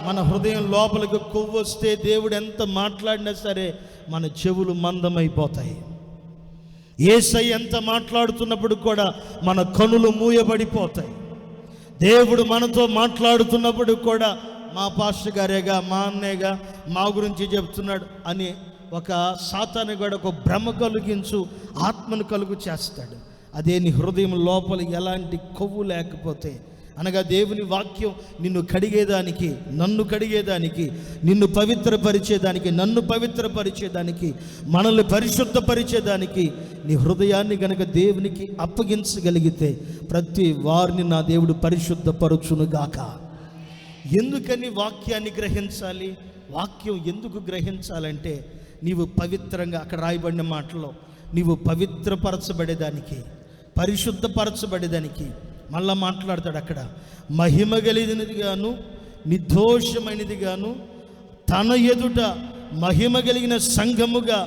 మన హృదయం లోపలికి కొవ్వు వస్తే దేవుడు ఎంత మాట్లాడినా సరే మన చెవులు మందమైపోతాయి. యేసయ్య ఎంత మాట్లాడుతున్నప్పుడు కూడా మన కనులు మూయబడిపోతాయి. దేవుడు మనతో మాట్లాడుతున్నప్పుడు కూడా మా పాస్టర్ గారేగా, మా అన్నేగా, మా గురించి చెప్తున్నాడు అని ఒక సాతాను కూడా ఒక భ్రమ కలిగించు ఆత్మను కలుగు చేస్తాడు. అదే నీ హృదయం లోపల ఎలాంటి కొవ్వు లేకపోతే, అనగా దేవుని వాక్యం నిన్ను కడిగేదానికి, నన్ను కడిగేదానికి, నిన్ను పవిత్రపరిచేదానికి, నన్ను పవిత్రపరిచేదానికి, మనల్ని పరిశుద్ధపరిచేదానికి నీ హృదయాన్ని గనక దేవునికి అప్పగించగలిగితే ప్రతి వారిని నా దేవుడు పరిశుద్ధపరచునుగాక. ఎందుకని వాక్యాన్ని గ్రహించాలి? వాక్యం ఎందుకు గ్రహించాలంటే నీవు పవిత్రంగా, అక్కడ రాయబడిన మాటలో నీవు పవిత్రపరచబడేదానికి, పరిశుద్ధపరచబడేదానికి మళ్ళా మాట్లాడతాడు అక్కడ, మహిమ కలిగినది గాను నిర్దోషమైనది గాను తన ఎదుట మహిమ కలిగిన సంఘముగా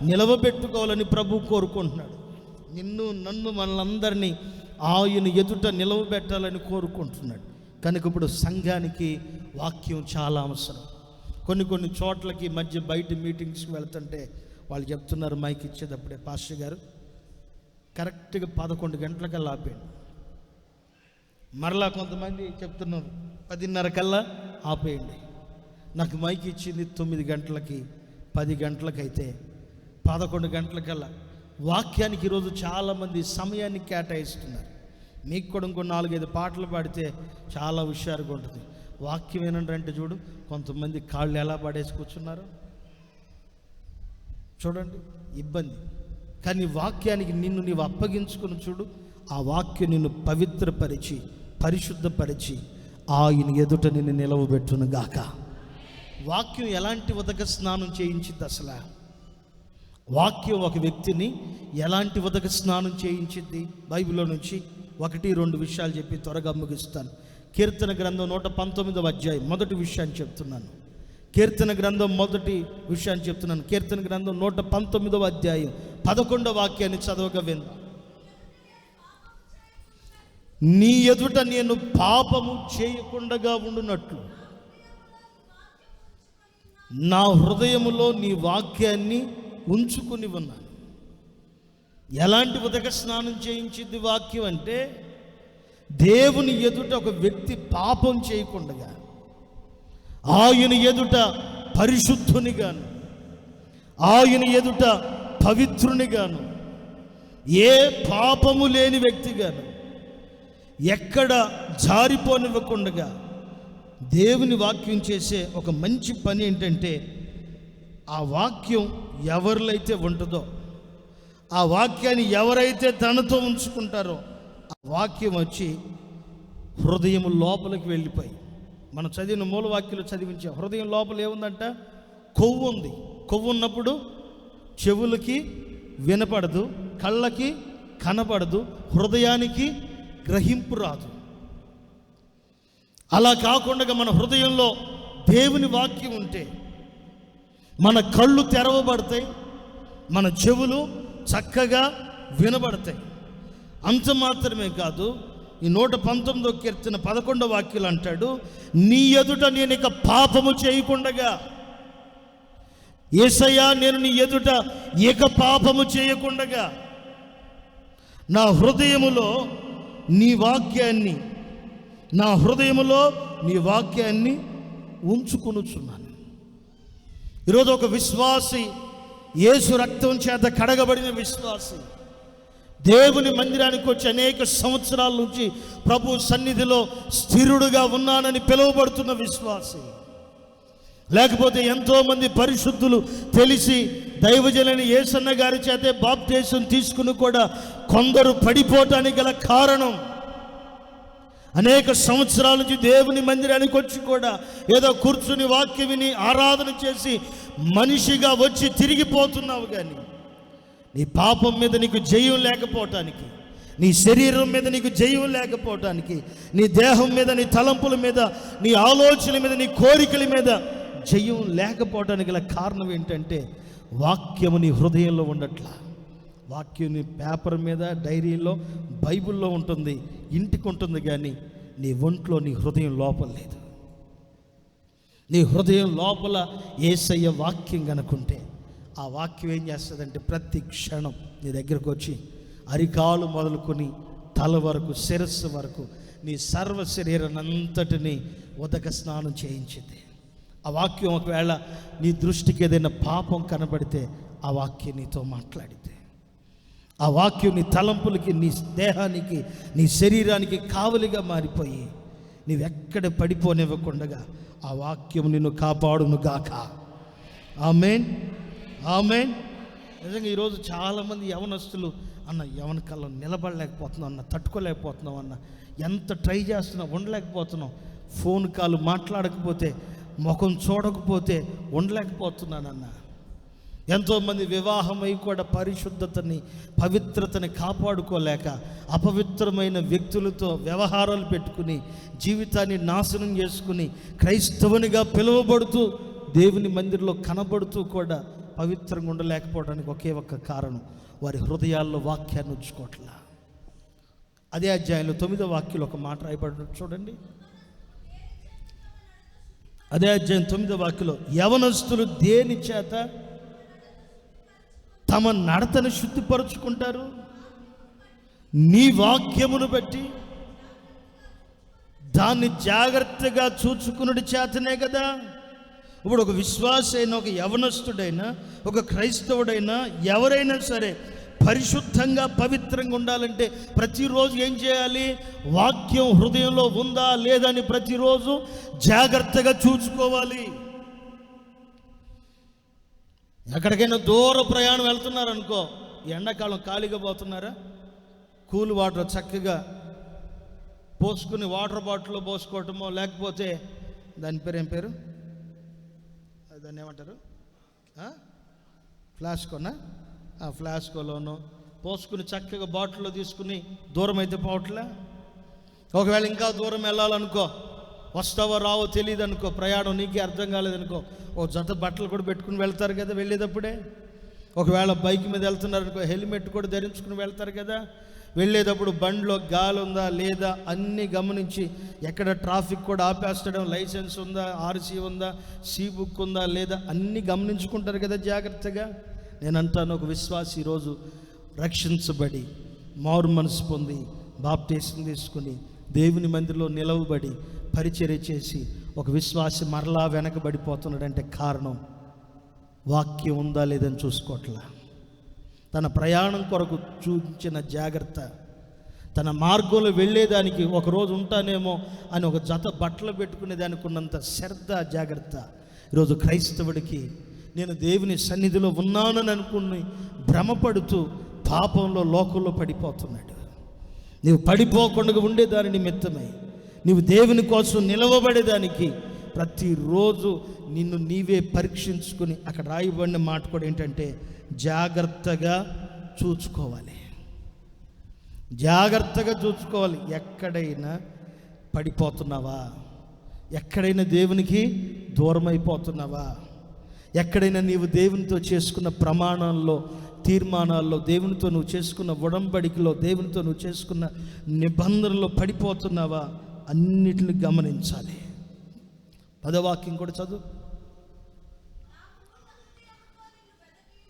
నిలవబెట్టుకోవాలని ప్రభు కోరుకుంటున్నాడు. నిన్ను నన్ను మనలందరినీ ఆయన ఎదుట నిలవబెట్టాలని కోరుకుంటున్నాడు. కనుక ఇప్పుడు సంఘానికి వాక్యం చాలా అవసరం. కొన్ని చోట్లకి మధ్య బయట మీటింగ్స్కి వెళ్తుంటే వాళ్ళు చెప్తున్నారు మైక్ ఇచ్చేటప్పుడే, పాస్టర్ గారు కరెక్ట్గా 11 గంటలకల్లా ఆపేయండి. మరలా కొంతమంది చెప్తున్నారు 10:30 కల్లా ఆపేయండి. నాకు మైక్ ఇచ్చింది 9 గంటలకి, 10 గంటలకైతే 11 గంటలకల్లా. వాక్యానికి ఈరోజు చాలామంది సమయాన్ని కేటాయిస్తున్నారు. మీకు కూడా ఇంకో 4-5 పాటలు పాడితే చాలా హుషారుగా ఉంటుంది. వాక్యం ఏనంటే చూడు, కొంతమంది కాళ్ళు ఎలా పడేసి కూర్చున్నారు చూడండి, ఇబ్బంది. కానీ వాక్యానికి నిన్ను నీవు అప్పగించుకుని చూడు, ఆ వాక్యం నిన్ను పవిత్రపరిచి పరిశుద్ధపరిచి ఆయన ఎదుట నిన్ను నిలవబెట్టును గాక. వాక్యం ఎలాంటి ఉదక స్నానం చేయించింది? అసలు వాక్యం ఒక వ్యక్తిని ఎలాంటి ఉదక స్నానం చేయించింది? బైబిల్లో నుంచి 1-2 విషయాలు చెప్పి త్వరగా ముగిస్తాను. కీర్తన గ్రంథం 119వ అధ్యాయం మొదటి విషయాన్ని చెప్తున్నాను. కీర్తన గ్రంథం మొదటి విషయాన్ని చెప్తున్నాను. కీర్తన గ్రంథం 119వ అధ్యాయం 11వ వాక్యాన్ని చదవగా విందాం. నీ ఎదుట నేను పాపము చేయకుండా ఉండునట్లు నా హృదయములో నీ వాక్యాన్ని ఉంచుకుని ఉన్నాను. ఎలాంటి ఉదక స్నానం చేయించింది వాక్యం అంటే, దేవుని ఎదుట ఒక వ్యక్తి పాపం చేయకుండా, ఆయన ఎదుట పరిశుద్ధునిగాను, ఆయన ఎదుట పవిత్రునిగాను, ఏ పాపము లేని వ్యక్తిగాను, ఎక్కడ జారిపోనివ్వకుండా దేవుని వాక్యం చేసే ఒక మంచి పని ఏంటంటే, ఆ వాక్యం ఎవరిలో అయితే ఉంటుందో, ఆ వాక్యాన్ని ఎవరైతే తనతో ఉంచుకుంటారో, ఆ వాక్యం వచ్చి హృదయం లోపలికి వెళ్ళిపోయి, మనం చదివిన మూలవాక్యంలో చదివించాం. హృదయం లోపల ఏముందంట? కొవ్వు ఉంది. కొవ్వు ఉన్నప్పుడు చెవులకి వినపడదు, కళ్ళకి కనపడదు, హృదయానికి గ్రహింపు రాదు. అలా కాకుండా మన హృదయంలో దేవుని వాక్యం ఉంటే మన కళ్ళు తెరవబడతాయి, మన చెవులు చక్కగా వినబడతాయి. అంత మాత్రమే కాదు, ఈ 119వ కీర్తన 11వ వాక్యం అంటాడు, నీ ఎదుట నేను ఇక పాపము చేయకుండగా, యేసయ్యా నేను నీ ఎదుట ఇక పాపము చేయకుండగా నా హృదయములో నీ వాక్యాన్ని, నా హృదయములో నీ వాక్యాన్ని ఉంచుకొనుచున్నాను. ఈరోజు ఒక విశ్వాసి, యేసు రక్తం చేత కడగబడిన విశ్వాసి, దేవుని మందిరానికి వచ్చి అనేక సంవత్సరాల నుంచి ప్రభు సన్నిధిలో స్థిరుడుగా ఉన్నానని పిలువబడుతున్న విశ్వాసి, లేకపోతే ఎంతోమంది పరిశుద్ధులు తెలిసి దైవజనుని యేసన్న గారి చేతే బాప్తిసం తీసుకుని కూడా కొందరు పడిపోవటానికి గల కారణం, అనేక సంవత్సరాల నుంచి దేవుని మందిరానికి వచ్చి కూడా ఏదో కూర్చుని వాక్యం విని ఆరాధన చేసి మనిషిగా వచ్చి తిరిగిపోతున్నావు. కానీ నీ పాపం మీద నీకు జయం లేకపోవటానికి, నీ శరీరం మీద నీకు జయం లేకపోవటానికి, నీ దేహం మీద, నీ తలంపుల మీద, నీ ఆలోచనల మీద, నీ కోరికల మీద జయం లేకపోవటానికి గల కారణం ఏంటంటే, వాక్యము నీ హృదయంలో ఉండట్లా. వాక్యం నీ పేపర్ మీద, డైరీలో, బైబిల్లో ఉంటుంది, ఇంటికి ఉంటుంది, కానీ నీ ఒంట్లో, నీ హృదయం లోపల లేదు. నీ హృదయం లోపల యేసయ్య వాక్యం కనుకుంటే, ఆ వాక్యం ఏం చేస్తుందంటే ప్రతి క్షణం నీ దగ్గరకు వచ్చి అరికాలు మొదలుకొని తల వరకు, శిరస్సు వరకు నీ సర్వ శరీరాన్నంతటిని ఉదక స్నానం చేయించింది. ఆ వాక్యం ఒకవేళ నీ దృష్టికి ఏదైనా పాపం కనబడితే ఆ వాక్యం నీతో మాట్లాడితే, ఆ వాక్యం నీ తలంపులకి, నీ దేహానికి, నీ శరీరానికి కావలిగా మారిపోయి నీవెక్కడ పడిపోనివ్వకుండగా ఆ వాక్యం నిన్ను కాపాడును గాక. ఆమేన్, ఆమేన్. నిజంగా ఈరోజు చాలామంది యవనస్తులు, అన్న యవన కాలం నిలబడలేకపోతున్నాం అన్న, తట్టుకోలేకపోతున్నాం అన్న, ఎంత ట్రై చేస్తున్నా ఉండలేకపోతున్నాం, ఫోన్ కాల్ మాట్లాడకపోతే, ముఖం చూడకపోతే ఉండలేకపోతున్నానన్న. ఎంతోమంది వివాహమై కూడా పరిశుద్ధతని, పవిత్రతని కాపాడుకోలేక అపవిత్రమైన వ్యక్తులతో వ్యవహారాలు పెట్టుకుని జీవితాన్ని నాశనం చేసుకుని క్రైస్తవునిగా పిలువబడుతూ దేవుని మందిరంలో కనబడుతూ కూడా పవిత్రంగా ఉండలేకపోవడానికి ఒకే ఒక్క కారణం, వారి హృదయాల్లో వాక్యాన్ని ఉంచుకోవట్లా. అదే అధ్యాయంలో 9వ వాక్యంలో ఒక మాట రాయబడి చూడండి. అదే అధ్యాయం 9వ వాక్యంలో, యవనస్తులు దేని చేత తమ నడతను శుద్ధిపరుచుకుంటారు? నీ వాక్యమును బట్టి, దాన్ని జాగ్రత్తగా చూచుకునుడి చేతనే కదా. ఇప్పుడు ఒక విశ్వాస అయినా, ఒక యవనస్తుడైనా, ఒక క్రైస్తవుడైనా, ఎవరైనా సరే పరిశుద్ధంగా పవిత్రంగా ఉండాలంటే ప్రతిరోజు ఏం చేయాలి? వాక్యం హృదయంలో ఉందా లేదా అని ప్రతిరోజు జాగ్రత్తగా చూసుకోవాలి. ఎక్కడికైనా దూర ప్రయాణం వెళ్తున్నారనుకో, ఎండాకాలం ఖాళీగా పోతున్నారా? కూల్ వాటర్ చక్కగా పోసుకుని వాటర్ బాటిల్లో పోసుకోవటమో, లేకపోతే దాని పేరు ఏం పేరు, దాన్ని ఏమంటారు, ఫ్లాస్కోనా, ఆ ఫ్లాస్కోలోనో పోసుకుని చక్కగా బాటిల్లో తీసుకుని దూరం అయితే పోవట్లే. ఒకవేళ ఇంకా దూరం వెళ్ళాలనుకో, వస్తావో రావో తెలియదు అనుకో, ప్రయాణం నీకే అర్థం కాలేదనుకో, ఓ జత బట్టలు కూడా పెట్టుకుని వెళ్తారు కదా వెళ్ళేటప్పుడే. ఒకవేళ బైక్ మీద వెళ్తున్నారనుకో, హెల్మెట్ కూడా ధరించుకుని వెళ్తారు కదా. వెళ్ళేటప్పుడు బండిలో గాలి ఉందా లేదా అన్నీ గమనించి, ఎక్కడ ట్రాఫిక్ కూడా ఆపేస్తడం, లైసెన్స్ ఉందా, ఆర్సీ ఉందా, సీ బుక్ ఉందా లేదా అన్నీ గమనించుకుంటారు కదా జాగ్రత్తగా. నేను అంటాను, ఒక విశ్వాసి ఈరోజు రక్షించబడి మారు మనసు పొంది బాప్టిజం తీసుకుని దేవుని మందిరంలో నిలవబడి పరిచర్య చేసి ఒక విశ్వాసి మరలా వెనకబడిపోతున్నాడంటే కారణం వాక్యం ఉందా లేదని చూసుకోవట్లా. తన ప్రయాణం కొరకు చూపించిన జాగ్రత్త, తన మార్గంలో వెళ్ళేదానికి ఒకరోజు ఉంటానేమో అని ఒక జత బట్టలు పెట్టుకునే దానికి ఉన్నంత శ్రద్ధ, జాగ్రత్త ఈరోజు క్రైస్తవుడికి నేను దేవుని సన్నిధిలో ఉన్నానని అనుకుని భ్రమపడుతూ పాపంలో, లోకంలో పడిపోతున్నాడు. నీవు పడిపోకుండా ఉండేదాని నిమిత్తమై, నీవు దేవుని కోసం నిలవబడేదానికి ప్రతిరోజు నిన్ను నీవే పరీక్షించుకుని, అక్కడ రాయబడిన మాట కూడా ఏంటంటే జాగ్రత్తగా చూసుకోవాలి. జాగ్రత్తగా చూసుకోవాలి. ఎక్కడైనా పడిపోతున్నావా? ఎక్కడైనా దేవునికి దూరం అయిపోతున్నావా? ఎక్కడైనా నీవు దేవునితో చేసుకున్న ప్రమాణాల్లో, తీర్మానాల్లో, దేవునితో నువ్వు చేసుకున్న ఉడంబడికలో, దేవునితో నువ్వు చేసుకున్న నిబంధనలో పడిపోతున్నావా? అన్నిటిని గమనించాలి. 10వ వాక్యం కూడా చదువు.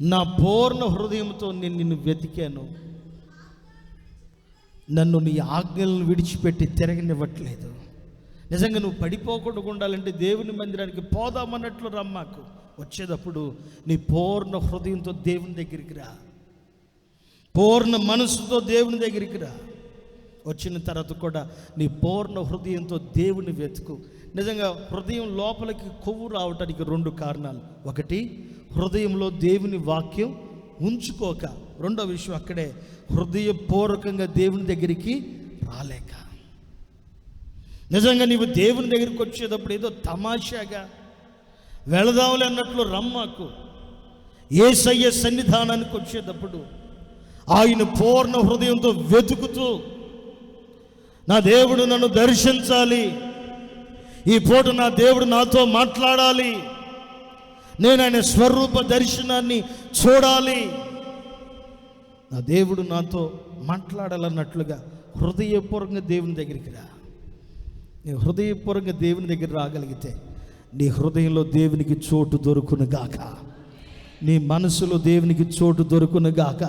నా పూర్ణ హృదయంతో నేను నిన్ను వెతికాను, నన్ను నీ ఆజ్ఞలను విడిచిపెట్టి తిరగనివ్వట్లేదు. నిజంగా నువ్వు పడిపోకుండా ఉండాలంటే దేవుని మందిరానికి పోదామన్నట్లు రమ్మాకు. వచ్చేటప్పుడు నీ పూర్ణ హృదయంతో దేవుని దగ్గరికి రా, పూర్ణ మనసుతో దేవుని దగ్గరికి రా. వచ్చిన తర్వాత కూడా నీ పూర్ణ హృదయంతో దేవుని వెతుకు. నిజంగా హృదయం లోపలికి కొవ్వు రావటానికి 2 కారణాలు. ఒకటి, హృదయంలో దేవుని వాక్యం ఉంచుకోక. రెండో విషయం, అక్కడే హృదయపూర్వకంగా దేవుని దగ్గరికి రాలేక. నిజంగా నీవు దేవుని దగ్గరికి వచ్చేటప్పుడు ఏదో తమాషాగా వెళదాములే అన్నట్లు రమ్మకు. యేసయ్య సన్నిధానానికి వచ్చేటప్పుడు ఆయన పూర్ణ హృదయంతో వెతుకుతూ, నా దేవుడు నన్ను దర్శించాలి, ఈ పూట నా దేవుడు నాతో మాట్లాడాలి, నేను ఆయన స్వరూప దర్శనాన్ని చూడాలి, నా దేవుడు నాతో మాట్లాడాలన్నట్లుగా హృదయపూర్వకంగా దేవుని దగ్గరికి రా. నీ హృదయపూర్వకంగా దేవుని దగ్గర రాగలిగితే నీ హృదయంలో దేవునికి చోటు దొరుకును గాక, నీ మనసులో దేవునికి చోటు దొరుకును గాక,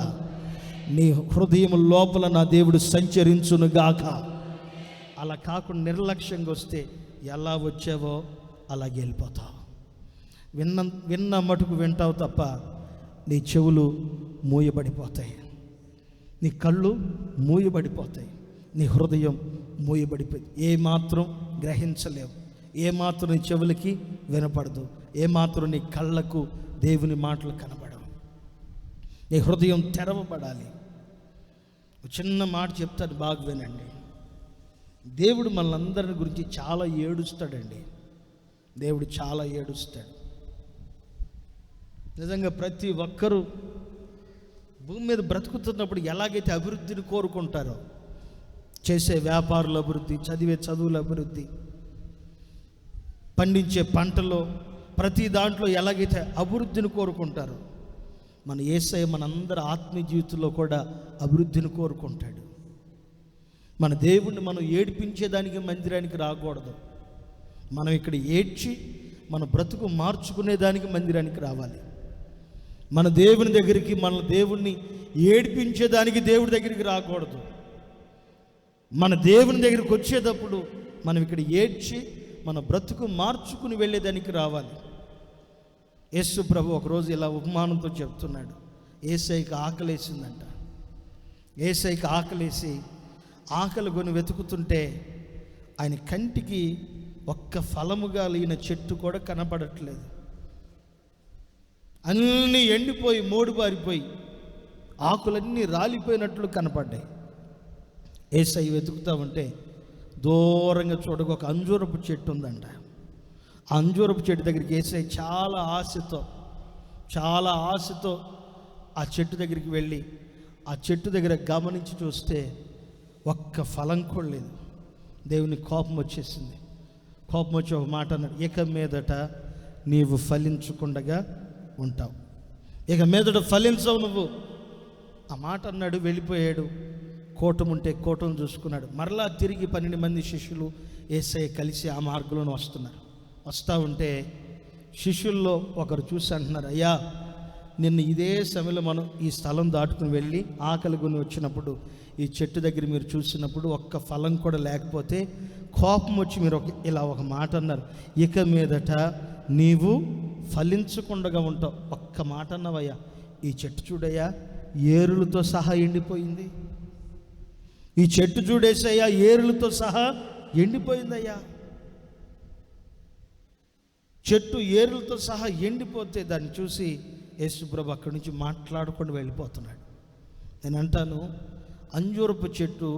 నీ హృదయం లోపల నా దేవుడు సంచరించును గాక. అలా కాకుండా నిర్లక్ష్యంగా వస్తే ఎలా వచ్చావో అలాగే వెళ్ళిపోతావు. విన్న మటుకు వింటావు తప్ప నీ చెవులు మూయబడిపోతాయి, నీ కళ్ళు మూయబడిపోతాయి, నీ హృదయం మూయబడిపోయి ఏమాత్రం గ్రహించలేవు, ఏమాత్రం నీ చెవులకి వినపడదు, ఏమాత్రం నీ కళ్ళకు దేవుని మాటలు కనబడవు. నీ హృదయం తెరవబడాలి. చిన్న మాట చెప్తాను, బాగా వినండి. దేవుడు మనందరిని గురించి చాలా ఏడుస్తాడండి. దేవుడు చాలా ఏడుస్తాడు. నిజంగా ప్రతి ఒక్కరూ భూమి మీద బ్రతుకుతున్నప్పుడు ఎలాగైతే అభివృద్ధిని కోరుకుంటారో, చేసే వ్యాపారుల అభివృద్ధి, చదివే చదువుల అభివృద్ధి, పండించే పంటలో ప్రతి దాంట్లో ఎలాగైతే అభివృద్ధిని కోరుకుంటారో, మన యేసయ్య మనందరి ఆత్మీయ జీవితంలో కూడా అభివృద్ధిని కోరుకుంటాడు. మన దేవుణ్ణి మనం ఏడిపించేదానికి మందిరానికి రాకూడదు. మనం ఇక్కడ ఏడ్చి మన బ్రతుకు మార్చుకునేదానికి మందిరానికి రావాలి. మన దేవుని దగ్గరికి, మన దేవుణ్ణి ఏడిపించేదానికి దేవుడి దగ్గరికి రాకూడదు. మన దేవుని దగ్గరికి వచ్చేటప్పుడు మనం ఇక్కడ ఏడ్చి మన బ్రతుకు మార్చుకుని వెళ్ళేదానికి రావాలి. యేసు ప్రభు ఒకరోజు ఇలా ఉపమానంతో చెప్తున్నాడు. యేసయ్యకి ఆకలేసిందంట. యేసయ్యకి ఆకలేసి ఆకలి కొని వెతుకుతుంటే ఆయన కంటికి ఒక్క ఫలముగా లేని చెట్టు కూడా కనపడట్లేదు. అన్నీ ఎండిపోయి మోడుబారిపోయి ఆకులన్నీ రాలిపోయినట్లు కనపడ్డాయి. యేసయ్య వెతుకుతా ఉంటే దూరంగా చూడక ఒక అంజూరపు చెట్టు ఉందంట. ఆ అంజూరపు చెట్టు దగ్గరికి యేసయ్య చాలా ఆశతో ఆ చెట్టు దగ్గరికి వెళ్ళి ఆ చెట్టు దగ్గర గమనించి చూస్తే ఒక్క ఫలం కూడా లేదు. దేవుని కోపం వచ్చేసింది. కోపం వచ్చి ఒక మాట అన్నాడు, ఇక మీదట నీవు ఫలించకుండగా ఉంటావు, ఇక మీదట ఫలించవు నువ్వు. ఆ మాట అన్నాడు, వెళ్ళిపోయాడు. కూటం ఉంటే కూటం చూసుకున్నాడు. మరలా తిరిగి 12 మంది శిష్యులు యేసయ్య కలిసి ఆ మార్గంలో వస్తూ ఉంటే శిష్యుల్లో ఒకరు చూసి అంటున్నారు, అయ్యా నిన్ను ఇదే సమయంలో మనం ఈ స్థలం దాటుకుని వెళ్ళి ఆకలి కొని వచ్చినప్పుడు ఈ చెట్టు దగ్గర మీరు చూసినప్పుడు ఒక్క ఫలం కూడా లేకపోతే కోపం వచ్చి మీరు ఇలా ఒక మాట అన్నారు, ఇక మీదట నీవు ఫలించకుండా ఉంటావు. ఒక్క మాట అన్నావయ్యా, ఈ చెట్టు చూడయ్యా ఏరులతో సహా ఎండిపోయింది. ఈ చెట్టు చూడేసయ్యా ఏరులతో సహా ఎండిపోయిందయ్యా. చెట్టు ఏరులతో సహా ఎండిపోతే దాన్ని చూసి యేసుప్రభు అక్కడి నుంచి మాట్లాడుకొని వెళ్ళిపోతున్నాడు. నేను అంటాను, అంజూరపు చెట్టు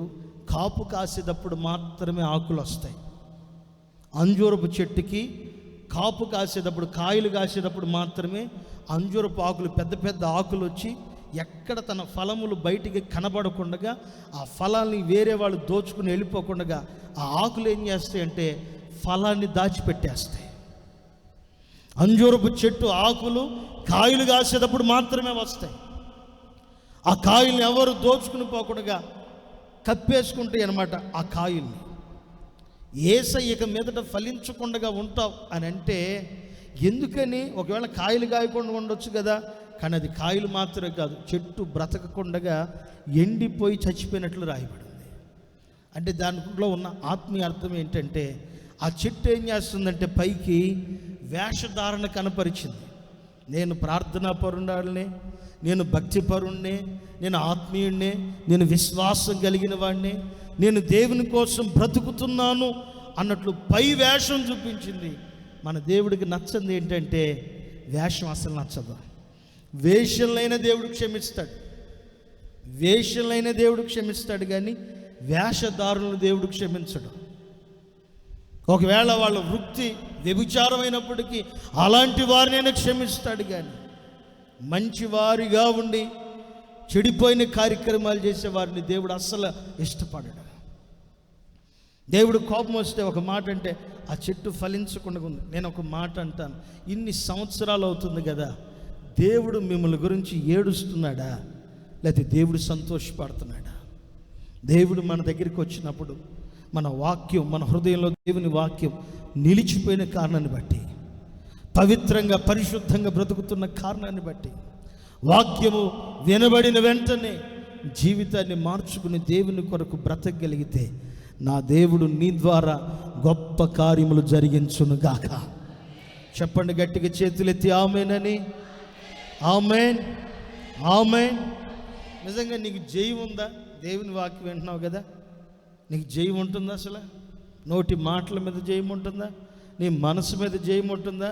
కాపు కాసేటప్పుడు మాత్రమే ఆకులు వస్తాయి. అంజూరపు చెట్టుకి కాపు కాసేటప్పుడు, కాయలు కాసేటప్పుడు మాత్రమే అంజూరపు ఆకులు, పెద్ద పెద్ద ఆకులు వచ్చి ఎక్కడ తన ఫలములు బయటికి కనబడకుండా, ఆ ఫలాన్ని వేరే వాళ్ళు దోచుకుని వెళ్ళిపోకుండా ఆ ఆకులు ఏం చేస్తాయి అంటే ఫలాన్ని దాచిపెట్టేస్తాయి. అంజూరపు చెట్టు ఆకులు కాయలు కాసేటప్పుడు మాత్రమే వస్తాయి. ఆ కాయల్ని ఎవరు దోచుకుని పోకుండా కప్పేసుకుంటాయి అన్నమాట ఆ కాయల్ని. యేసయ్య ఇక మీదట ఫలించకుండా ఉంటావు అని అంటే ఎందుకని? ఒకవేళ కాయలు కాయకుండా ఉండొచ్చు కదా, కానీ అది కాయలు మాత్రమే కాదు, చెట్టు బ్రతకకుండా ఎండిపోయి చచ్చిపోయినట్లు రాయబడింది. అంటే దాంట్లో ఉన్న ఆత్మీయ అర్థం ఏంటంటే, ఆ చెట్టు ఏం చేస్తుందంటే పైకి వేషధారణ కనపరిచింది. నేను ప్రార్థనా పరుణ్ణి, నేను భక్తి పరుణ్ణి, నేను ఆత్మీయుణ్ణి, నేను విశ్వాసం కలిగిన వాడిని, నేను దేవుని కోసం బ్రతుకుతున్నాను అన్నట్లు పై వేషం చూపించింది. మన దేవుడికి నచ్చంది ఏంటంటే వేషం అసలు నచ్చదు. వేషంలైన దేవుడు క్షమిస్తాడు, వేషంలైన దేవుడు క్షమిస్తాడు, కానీ వేషధారులను దేవుడు క్షమించడు. ఒకవేళ వాళ్ళ వృత్తి వ్యభిచారమైనప్పటికీ అలాంటి వారినైనా క్షమిస్తాడు, కానీ మంచివారిగా ఉండి చెడిపోయిన కార్యక్రమాలు చేసే వారిని దేవుడు అస్సలు ఇష్టపడడు. దేవుడు కోపం వస్తే ఒక మాట అంటే ఆ చెట్టు ఫలించకుండా ఉంది. నేను ఒక మాట అంటాను, ఇన్ని సంవత్సరాలు అవుతుంది కదా, దేవుడు మిమ్మల్ని గురించి ఏడుస్తున్నాడా లేకపోతే దేవుడు సంతోషపడుతున్నాడా? దేవుడు మన దగ్గరికి వచ్చినప్పుడు మన వాక్యం, మన హృదయంలో దేవుని వాక్యం నిలిచిపోయిన కారణాన్ని బట్టి, పవిత్రంగా పరిశుద్ధంగా బ్రతుకుతున్న కారణాన్ని బట్టి, వాక్యము వినబడిన వెంటనే జీవితాన్ని మార్చుకుని దేవుని కొరకు బ్రతకగలిగితే నా దేవుడు నీ ద్వారా గొప్ప కార్యములు జరిగించునుగాక. చెప్పండి గట్టిగా, చేతులెత్తి ఆమేనని. ఆమేన్, ఆమేన్. నిజంగా నీకు జయం ఉందా? దేవుని వాక్యం వింటున్నావు కదా, నీకు జయం ఉంటుందా? అసలు నోటి మాటల మీద జయం ఉంటుందా? నీ మనసు మీద జయం ఉంటుందా?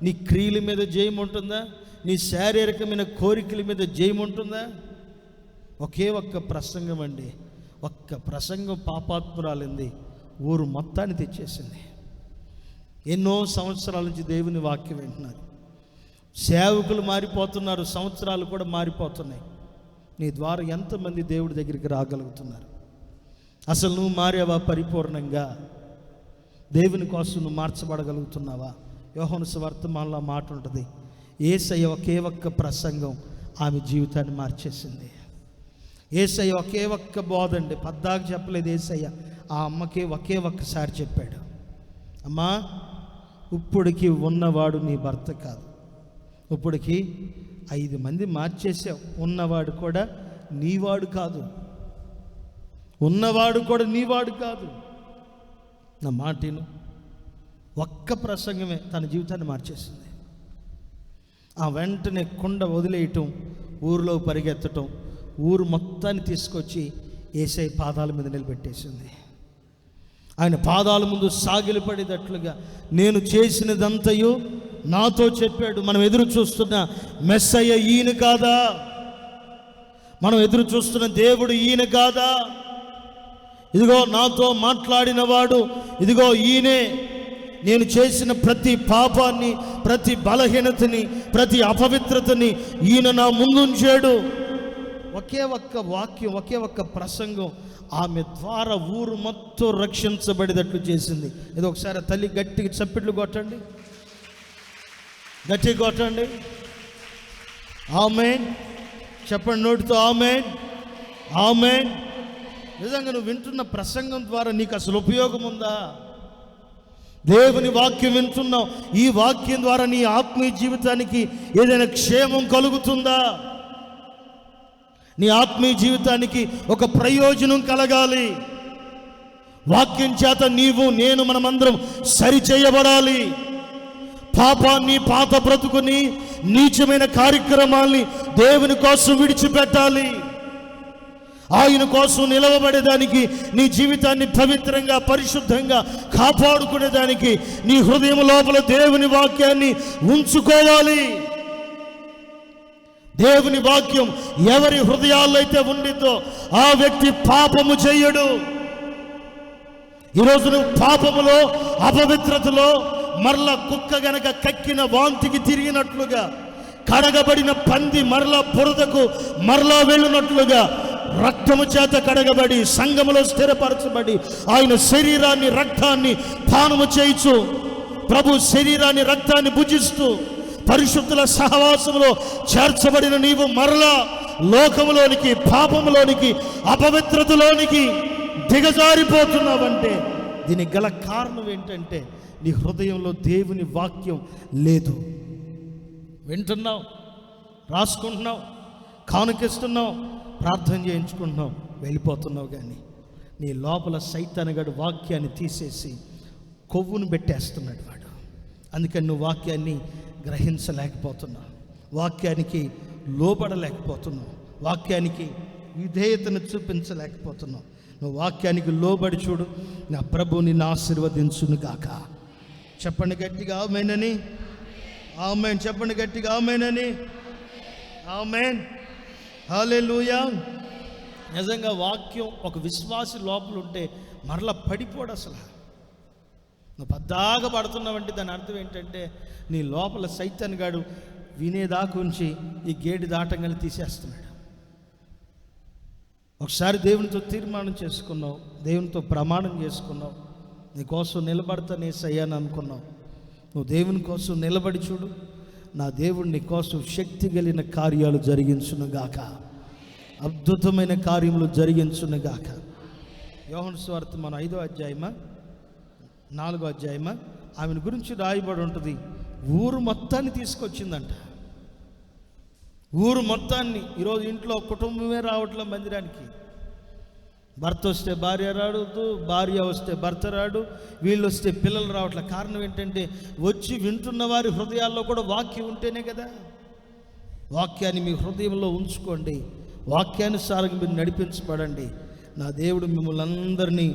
నీ క్రియల మీద జయం ఉంటుందా? నీ శారీరకమైన కోరికల మీద జయం ఉంటుందా? ఒకే ఒక్క ప్రసంగం అండి, ఒక్క ప్రసంగం పాపాత్మురాలింది, ఊరు మొత్తాన్ని తెచ్చేసింది. ఎన్నో సంవత్సరాల నుంచి దేవుని వాక్యం వింటున్నారు, సేవకులు మారిపోతున్నారు, సంవత్సరాలు కూడా మారిపోతున్నాయి. నీ ద్వారా ఎంతమంది దేవుడి దగ్గరికి రాగలుగుతున్నారు? అసలు నువ్వు మారావా? పరిపూర్ణంగా దేవుని కోసం నువ్వు మార్చబడగలుగుతున్నావా? యోహాను సువార్తలో మాట ఉంటుంది, యేసయ్య ఒకే ఒక్క ప్రసంగం ఆమె జీవితాన్ని మార్చేసింది. యేసయ్య ఒకే ఒక్క బోధండి, పద్దాకు చెప్పలేదు యేసయ్య, ఆ అమ్మకి ఒకే ఒక్కసారి చెప్పాడు, అమ్మా ఇప్పుడికి ఉన్నవాడు నీ భర్త కాదు, ఇప్పుడికి 5 మంది మార్చేసావు, ఉన్నవాడు కూడా నీవాడు కాదు, ఉన్నవాడు కూడా నీవాడు కాదు. నా మాటను ఒక్క ప్రసంగమే తన జీవితాన్ని మార్చేసింది. ఆ వెంటనే కుండ వదిలేయటం, ఊరిలో పరిగెత్తటం, ఊరు మొత్తాన్ని తీసుకొచ్చి యేసయ్య పాదాల మీద నిలబెట్టేసింది. ఆయన పాదాల ముందు సాగిలపడేటట్లుగా నేను చేసినదంతయు నాతో చెప్పాడు. మనం ఎదురు చూస్తున్న మెస్సయ్య ఈయన కాదా? మనం ఎదురు చూస్తున్న దేవుడు ఈయన కాదా? ఇదిగో నాతో మాట్లాడిన వాడు, ఇదిగో ఈయనే. నేను చేసిన ప్రతి పాపాన్ని, ప్రతి బలహీనతని, ప్రతి అపవిత్రతని ఈయన నా ముందుంచాడు. ఒకే ఒక్క వాక్యం, ఒకే ఒక్క ప్రసంగం ఆమె ద్వారా ఊరు మొత్తం రక్షించబడేటట్లు చేసింది. ఇది ఒకసారి తల్లి గట్టిగా చప్పిట్లు కొట్టండి, గట్టిగా కొట్టండి. ఆమేన్ చెప్పండి నోటితో, ఆమేన్ ఆమేన్. నిజంగా నువ్వు వింటున్న ప్రసంగం ద్వారా నీకు అసలు ఉపయోగం ఉందా? దేవుని వాక్యం వింటున్నావు, ఈ వాక్యం ద్వారా నీ ఆత్మీయ జీవితానికి ఏదైనా క్షేమం కలుగుతుందా? నీ ఆత్మీయ జీవితానికి ఒక ప్రయోజనం కలగాలి. వాక్యం చేత నీవు నేను మనమందరం సరిచేయబడాలి. పాపాన్ని, పాత బ్రతుకుని, నీచమైన కార్యక్రమాల్ని దేవుని కోసం విడిచిపెట్టాలి. ఆయన కోసం నిలవబడేదానికి, నీ జీవితాన్ని పవిత్రంగా, పరిశుద్ధంగా కాపాడుకునేదానికి నీ హృదయం లోపల దేవుని వాక్యాన్ని ఉంచుకోవాలి. దేవుని వాక్యం ఎవరి హృదయాల్లో అయితే ఉండిందో ఆ వ్యక్తి పాపము చెయ్యడు. ఈరోజు నువ్వు పాపములో, అపవిత్రతలో మరలా కుక్క గనక కక్కిన వాంతికి తిరిగినట్లుగా, కడగబడిన పంది మరలా బురదకు మరలా వెళ్ళినట్లుగా రక్తము చేత కడగబడి సంఘములో స్థిరపరచబడి ఆయన శరీరాన్ని, రక్తాన్ని పానము చేయించు, ప్రభు శరీరాన్ని, రక్తాన్ని భుజిస్తూ పరిశుద్ధుల సహవాసములో చేర్చబడిన నీవు మరలా లోకములోనికి, పాపములోనికి, అపవిత్రతలోనికి దిగజారిపోతున్నావంటే దీనికి గల కారణం ఏంటంటే నీ హృదయంలో దేవుని వాక్యం లేదు. వింటున్నావు, రాసుకుంటున్నావు, కానుకిస్తున్నావు, ప్రార్థన చేయించుకుంటున్నావు, వెళ్ళిపోతున్నావు. కానీ నీ లోపల సైతానుగాడు వాక్యాన్ని తీసేసి కొవ్వును పెట్టేస్తున్నాడు వాడు. అందుకని నువ్వు వాక్యాన్ని గ్రహించలేకపోతున్నావు, వాక్యానికి లోబడలేకపోతున్నావు, వాక్యానికి విధేయతను చూపించలేకపోతున్నావు. నువ్వు వాక్యానికి లోబడి చూడు, నా ప్రభు నిన్ను ఆశీర్వదించును గాక. చెప్పండి గట్టిగా ఆమేనని. ఆమేన్ చెప్పండి గట్టిగా ఆమేనని. ఆమేన్ హల్లెలూయా. నిజంగా వాక్యం ఒక విశ్వాసి లోపల ఉంటే మరలా పడిపోడు. అసలు నువ్వు పద్దాగా పడుతున్నావంటే దాని అర్థం ఏంటంటే నీ లోపల సైతాన్ గాడు వినేదాకా ఉంచి ఈ గేటు దాటంగానే తీసేస్తున్నాడు. ఒకసారి దేవునితో తీర్మానం చేసుకున్నావు, దేవునితో ప్రమాణం చేసుకున్నావు, నీకోసం నిలబడతానే సయ్యాను అనుకున్నావు. నువ్వు దేవుని కోసం నిలబడి చూడు, నా దేవుడు నీ కోసం శక్తి కలిగిన కార్యాలు జరిగించునుగాక, అద్భుతమైన కార్యములు జరిగించునుగాక. యోహాను సువార్త మన 5వ అధ్యాయమా 4వ అధ్యాయమా ఆమెను గురించి రాయబడి ఉంటుంది. ఊరు మొత్తాన్ని తీసుకొచ్చిందంట, ఊరు మొత్తాన్ని. ఈరోజు ఇంట్లో కుటుంబమే రావట్లే మందిరానికి. భర్త వస్తే భార్య రాడు, భార్య వస్తే భర్త రాడు, వీళ్ళు వస్తే పిల్లలు రావట్లే. కారణం ఏంటంటే వచ్చి వింటున్న వారి హృదయాల్లో కూడా వాక్యం ఉంటేనే కదా. వాక్యాన్ని మీ హృదయంలో ఉంచుకోండి, వాక్యానుసారంగా మీరు నడిపించబడండి. నా దేవుడు మిమ్మల్ని అందరినీ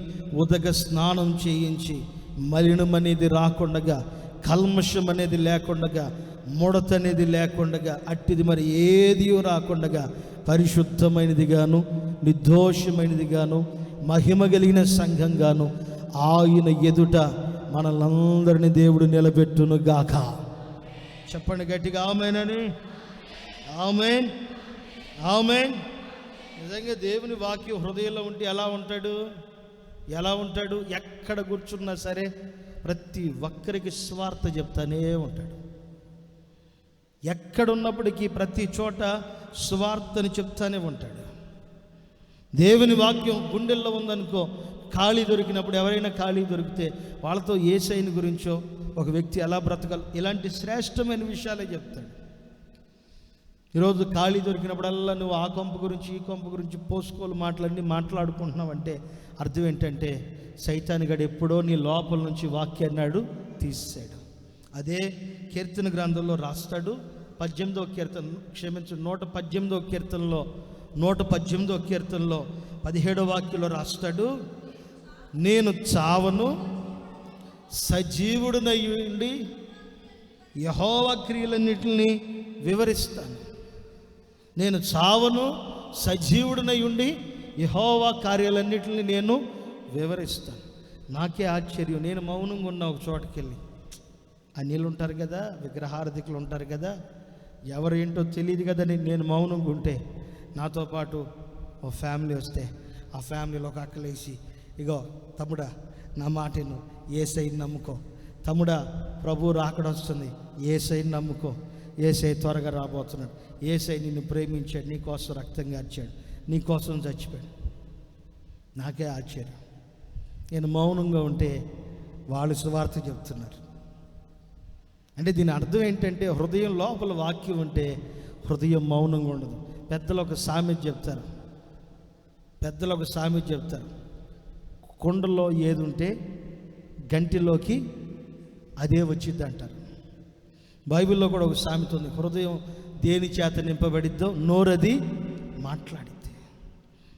ఉదక స్నానం చేయించి మలినం అనేది రాకుండా, కల్మషం అనేది లేకుండా, ముడత అనేది లేకుండా, అట్టిది మరి ఏది రాకుండా పరిశుద్ధమైనదిగాను, నిర్దోషమైనదిగాను, మహిమ కలిగిన సంఘంగాను ఆయన ఎదుట మనల్ని దేవుడు నిలబెట్టును గాక. చెప్పండి గట్టిగా ఆమేనని. ఆమేన్, ఆమేన్. నిజంగా దేవుని వాక్యం హృదయంలో ఉంటే ఎలా ఉంటాడు? ఎక్కడ కూర్చున్నా సరే ప్రతి ఒక్కరికి స్వార్థ చెప్తానే ఉంటాడు. ఎక్కడున్నప్పటికీ ప్రతి చోట స్వార్థని చెప్తానే ఉంటాడు. దేవుని వాక్యం గుండెల్లో ఉందనుకో, ఖాళీ దొరికినప్పుడు, ఎవరైనా ఖాళీ దొరికితే వాళ్ళతో యేసయ్యని గురించో, ఒక వ్యక్తి ఎలా బ్రతకాలి, ఇలాంటి శ్రేష్టమైన విషయాలే చెప్తాడు. ఈరోజు ఖాళీ దొరికినప్పుడల్లా నువ్వు ఆ కొంప గురించి ఈ కొంప గురించి పోసుకోలు మాటలన్నీ మాట్లాడుకుంటున్నావంటే అర్థం ఏంటంటే సైతానుగాడు ఎప్పుడో నీ లోపల నుంచి వాక్యాన్నాడు తీసాడు. అదే కీర్తన గ్రంథంలో రాస్తాడు. 18వ కీర్తన 118వ కీర్తనలో 118వ కీర్తనలో 17వ వాక్యంలో రాస్తాడు, నేను చావను, సజీవుడినై ఉండి యెహోవా క్రియలన్నిటిని వివరిస్తాను. నేను చావను, సజీవుడినై ఉండి యెహోవా కార్యాలన్నిటిని నేను వివరిస్తాను. నాకే ఆశ్చర్యం, నేను మౌనంగా ఉన్న ఒక చోటకి వెళ్ళి, అన్యులు ఉంటారు కదా, విగ్రహారధికులు ఉంటారు కదా, ఎవరేంటో తెలియదు కదా, నేను మౌనంగా ఉంటే నాతో పాటు ఓ ఫ్యామిలీ వస్తే ఆ ఫ్యామిలీలో ఒక అక్కలేసి, ఇగో తమ్ముడా నా మాటను, యేసయ్యని నమ్ముకో, తమ్ముడా ప్రభు రాకడ వస్తుంది, యేసయ్యని నమ్ముకో, యేసయ్య త్వరగా రాబోతున్నాడు, యేసయ్య నిన్ను ప్రేమించాడు, నీకోసం రక్తం కార్చాడు, నీకోసం చచ్చిపోయాడు. నాకే ఆశ్చర్యం. నేను మౌనంగా ఉంటే వాళ్ళు సువార్త చెప్తున్నారు. అంటే దీని అర్థం ఏంటంటే హృదయం లోపల వాక్యం ఉంటే హృదయం మౌనంగా ఉండదు. పెద్దలు ఒక సామెత చెప్తారు, కుండలో ఏది ఉంటే గంటిలోకి అదే వచ్చింది అంటారు. బైబిల్లో కూడా ఒక సామెత ఉంది, హృదయం దేని చేత నింపబడిద్దో నోరది మాట్లాడిద్ది.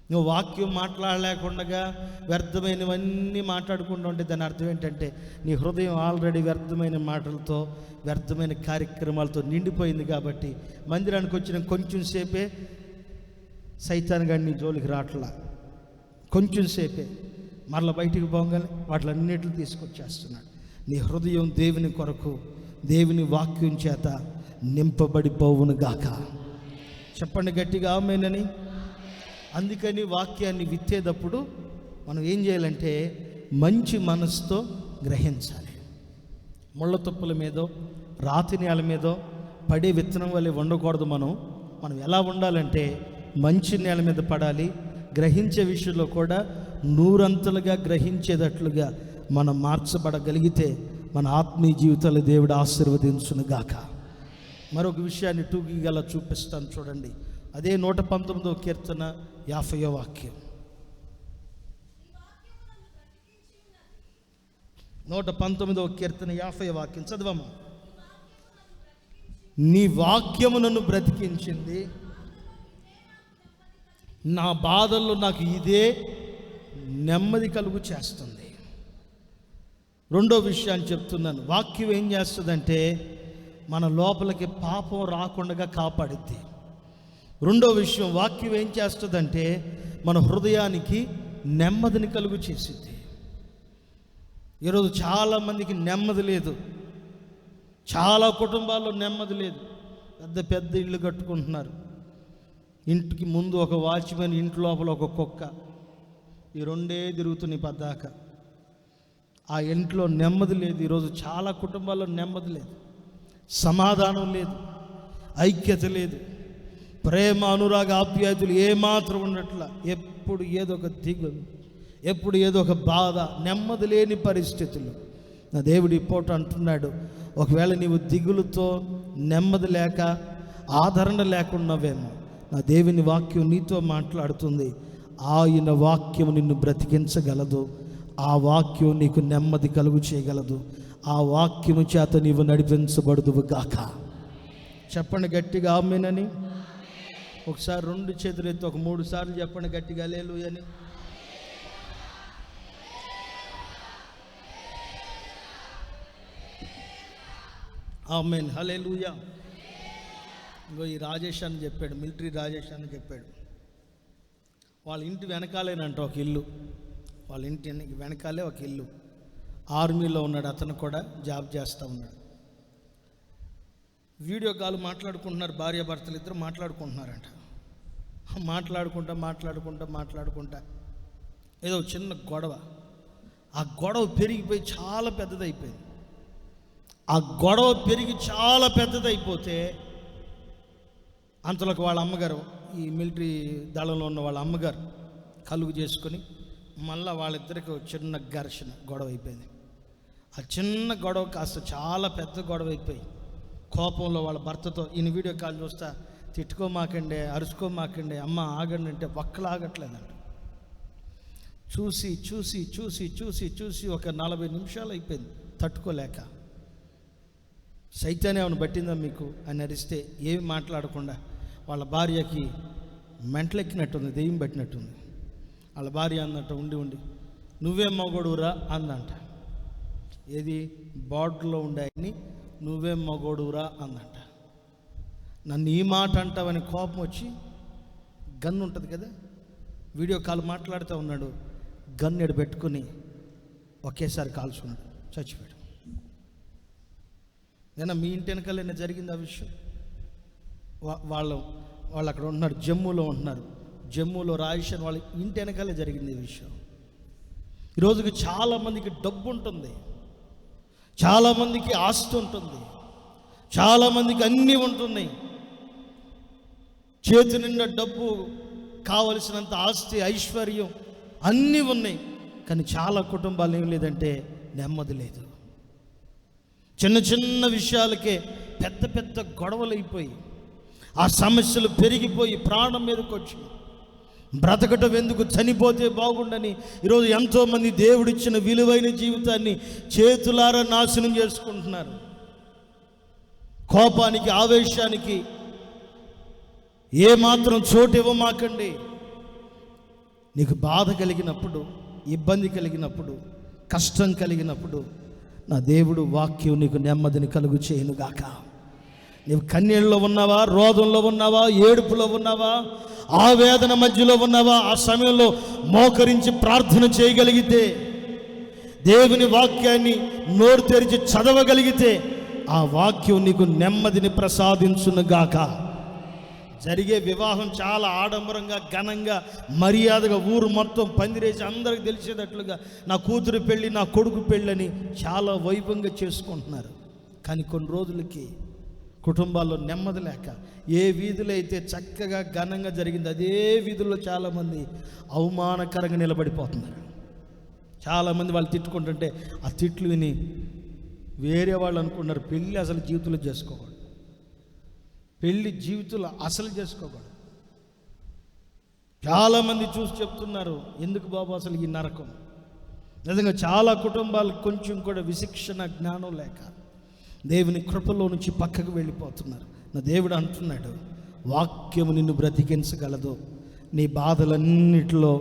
నువ్వు వాక్యం మాట్లాడలేకుండా వ్యర్థమైనవన్నీ మాట్లాడుకుంటూ ఉంటే దాని అర్థం ఏంటంటే నీ హృదయం ఆల్రెడీ వ్యర్థమైన మాటలతో, వ్యర్థమైన కార్యక్రమాలతో నిండిపోయింది. కాబట్టి మందిరానికి వచ్చిన కొంచెం సేపే సైతాన్ గారి నీ జోలికి రావట్లా, కొంచెం సేపే మరలా బయటికి పోగానే వాటిలన్నిటిని తీసుకొచ్చేస్తున్నాడు. నీ హృదయం దేవుని కొరకు, దేవుని వాక్యం చేత నింపబడిపోవును గాక. చెప్పండి గట్టిగా ఆమేనని. అందుకని వాక్యాన్ని విత్తేటప్పుడు మనం ఏం చేయాలంటే మంచి మనసుతో గ్రహించాలి. ముళ్ళ తుప్పల మీదో రాతి నేల మీదో పడే విత్తనం వల్లే ఉండకూడదు. మనం ఎలా ఉండాలంటే మంచి నేల మీద పడాలి. గ్రహించే విషయంలో కూడా నూరంతలుగా గ్రహించేటట్లుగా మనం మార్చబడగలిగితే మన ఆత్మీయ జీవితాలు దేవుడు ఆశీర్వదించును గాక. మరొక విషయాన్ని టూకీగా చూపిస్తాను చూడండి. అదే 119వ కీర్తన 50వ వాక్యం. 119వ కీర్తన 50వ వాక్యం చదవమ్మా. నీ వాక్యము నన్ను బ్రతికించింది, నా బాధల్లో నాకు ఇదే నెమ్మది కలుగు చేస్తుంది. రెండో విషయాన్ని చెప్తున్నాను. వాక్యం ఏం చేస్తుందంటే మన లోపలికి పాపం రాకుండా కాపాడిద్ది. రెండో విషయం, వాక్యం ఏం చేస్తుందంటే మన హృదయానికి నెమ్మదిని కలుగు చేసిద్ది. ఈరోజు చాలామందికి నెమ్మది లేదు, చాలా కుటుంబాల్లో నెమ్మది లేదు. పెద్ద పెద్ద ఇళ్ళు కట్టుకుంటున్నారు, ఇంటికి ముందు ఒక వాచ్మెన్, ఇంటి లోపల ఒక కుక్క, ఈ రెండే తిరుగుతున్నాయి పద్దాక. ఆ ఇంట్లో నెమ్మది లేదు. ఈరోజు చాలా కుటుంబాల్లో నెమ్మది లేదు, సమాధానం లేదు, ఐక్యత లేదు, ప్రేమ అనురాగ ఆప్యాయతలు ఏమాత్రం ఉండట్లా. ఎప్పుడు ఏదో ఒక దిగులు, ఎప్పుడు ఏదో ఒక బాధ, నెమ్మది లేని పరిస్థితులు. నా దేవుడు ఈ పూట అంటున్నాడు, ఒకవేళ నీవు దిగులుతో, నెమ్మది లేక, ఆదరణ లేకున్నావేమో, నా దేవుని వాక్యం నీతో మాట్లాడుతుంది. ఆయన వాక్యం నిన్ను బ్రతికించగలదు, ఆ వాక్యం నీకు నెమ్మది కలుగు చేయగలదు, ఆ వాక్యము చేత నీవు నడిపించబడుదువు గాక. చెప్పండి గట్టిగా ఆమేనని. ఒకసారి 2 చేతులు ఎత్తి ఒక 3 సార్లు చెప్పండి గట్టిగా హల్లెలూయా అని. ఆమేన్, హల్లెలూయా. ఇంకో ఈ రాజేష్ అని చెప్పాడు, మిలిటరీ రాజేష్ అని చెప్పాడు. వాళ్ళ ఇంటి వెనకాలేనంట ఒక ఇల్లు, వాళ్ళ ఇంటి వెనకాలే ఒక ఇల్లు. ఆర్మీలో ఉన్నాడు, అతను కూడా జాబ్ చేస్తూ ఉన్నాడు. వీడియో కాల్ మాట్లాడుకుంటున్నారు, భార్యాభర్తలు ఇద్దరు మాట్లాడుకుంటున్నారంట. మాట్లాడుకుంటా ఏదో చిన్న గొడవ, ఆ గొడవ పెరిగిపోయి చాలా పెద్దదైపోయింది. ఆ గొడవ పెరిగి చాలా పెద్దదైపోతే అంతలోకి వాళ్ళ అమ్మగారు, ఈ మిలిటరీ దళంలో ఉన్న వాళ్ళ అమ్మగారు కలుగు చేసుకొని మళ్ళీ వాళ్ళిద్దరికి చిన్న ఘర్షణ, గొడవ అయిపోయింది. ఆ చిన్న గొడవ కాస్త చాలా పెద్ద గొడవ అయిపోయి కోపంలో వాళ్ళ భర్తతో, ఈయన వీడియో కాల్ చూస్తా, తిట్టుకోమాకండి, అరుచుకోమాకండి, అమ్మ ఆగండి అంటే ఒక్కలు ఆగట్లేదంట. చూసి ఒక 40 నిమిషాలు అయిపోయింది. తట్టుకోలేక, సైతాన్ని ఏమైనా పట్టిందా మీకు అని అరిస్తే ఏమి మాట్లాడకుండా వాళ్ళ భార్యకి మెంటలెక్కినట్టుంది, దెయ్యం పట్టినట్టుంది. వాళ్ళ భార్య అన్నట్టు ఉండి నువ్వే మగోడురా అందంట. ఏది బార్డర్లో ఉండాయని నువ్వే మగోడురా అందంట. నన్ను ఈ మాట అంటావని కోపం వచ్చి గన్ను ఉంటుంది కదా, వీడియో కాల్ మాట్లాడుతూ ఉన్నాడు, గన్ను ఎడబెట్టుకుని ఒకేసారి కాల్చుకున్నాడు, చచ్చిపోయాడు. నేను మీ ఇంటి వెనకాలైనా జరిగింది ఆ విషయం. వాళ్ళు అక్కడ ఉంటున్నారు, జమ్మూలో ఉంటున్నారు. జమ్మూలో రాయిషన్ వాళ్ళ ఇంటి వెనకాలే జరిగింది ఈ విషయం. ఈరోజుకి చాలామందికి డబ్బు ఉంటుంది, చాలామందికి ఆస్తి ఉంటుంది, చాలామందికి అన్నీ ఉంటున్నాయి, చేతి నిండా డబ్బు, కావలసినంత ఆస్తి, ఐశ్వర్యం అన్నీ ఉన్నాయి. కానీ చాలా కుటుంబాలు ఏం లేదంటే నెమ్మది లేదు. చిన్న విషయాలకే పెద్ద గొడవలు అయిపోయి ఆ సమస్యలు పెరిగిపోయి ప్రాణం మీదకి వచ్చి బ్రతకటం ఎందుకు, చనిపోతే బాగుండని ఈరోజు ఎంతోమంది దేవుడిచ్చిన విలువైన జీవితాన్ని చేతులారా నాశనం చేసుకుంటున్నారు. కోపానికి, ఆవేశానికి ఏమాత్రం చోటు ఇవ్వమాకండి. నీకు బాధ కలిగినప్పుడు, ఇబ్బంది కలిగినప్పుడు, కష్టం కలిగినప్పుడు నా దేవుడు వాక్యం నీకు నెమ్మదిని కలుగు చేయనుగాక. నీవు కన్నీళ్ళలో ఉన్నావా, రోదంలో ఉన్నావా, ఏడుపులో ఉన్నావా, ఆవేదన మధ్యలో ఉన్నావా, ఆ సమయంలో మోకరించి ప్రార్థన చేయగలిగితే, దేవుని వాక్యాన్ని నోరు తెరిచి చదవగలిగితే ఆ వాక్యం నీకు నెమ్మదిని ప్రసాదించునుగాక. జరిగే వివాహం చాలా ఆడంబరంగా, ఘనంగా, మర్యాదగా, ఊరు మొత్తం పందిరేసి అందరికి తెలిసేటట్లుగా నా కూతురు పెళ్ళి, నా కొడుకు పెళ్ళని చాలా వైభవంగా చేసుకుంటున్నారు. కానీ కొన్ని రోజులకి కుటుంబాల్లో నెమ్మది లేక, ఏ వీధిలో అయితే చక్కగా ఘనంగా జరిగింది అదే వీధుల్లో చాలామంది అవమానకరంగా నిలబడిపోతున్నారు. చాలామంది వాళ్ళు తిట్టుకుంటుంటే ఆ తిట్లు విని వేరే వాళ్ళు అనుకున్నారు పెళ్ళి అసలు జీవితంలో చేసుకోకూడదు, పెళ్ళి జీవితంలో అసలు చేసుకోకూడదు. చాలామంది చూసి చెప్తున్నారు, ఎందుకు బాబు అసలు ఈ నరకం. నిజంగా చాలా కుటుంబాలు కొంచెం కూడా విశిక్షణ జ్ఞానం లేక దేవుని కృపలో నుంచి పక్కకు వెళ్ళిపోతున్నారు. నా దేవుడు అంటున్నాడు, వాక్యము నిన్ను బ్రతికించగలదు, నీ బాధలన్నిటిలో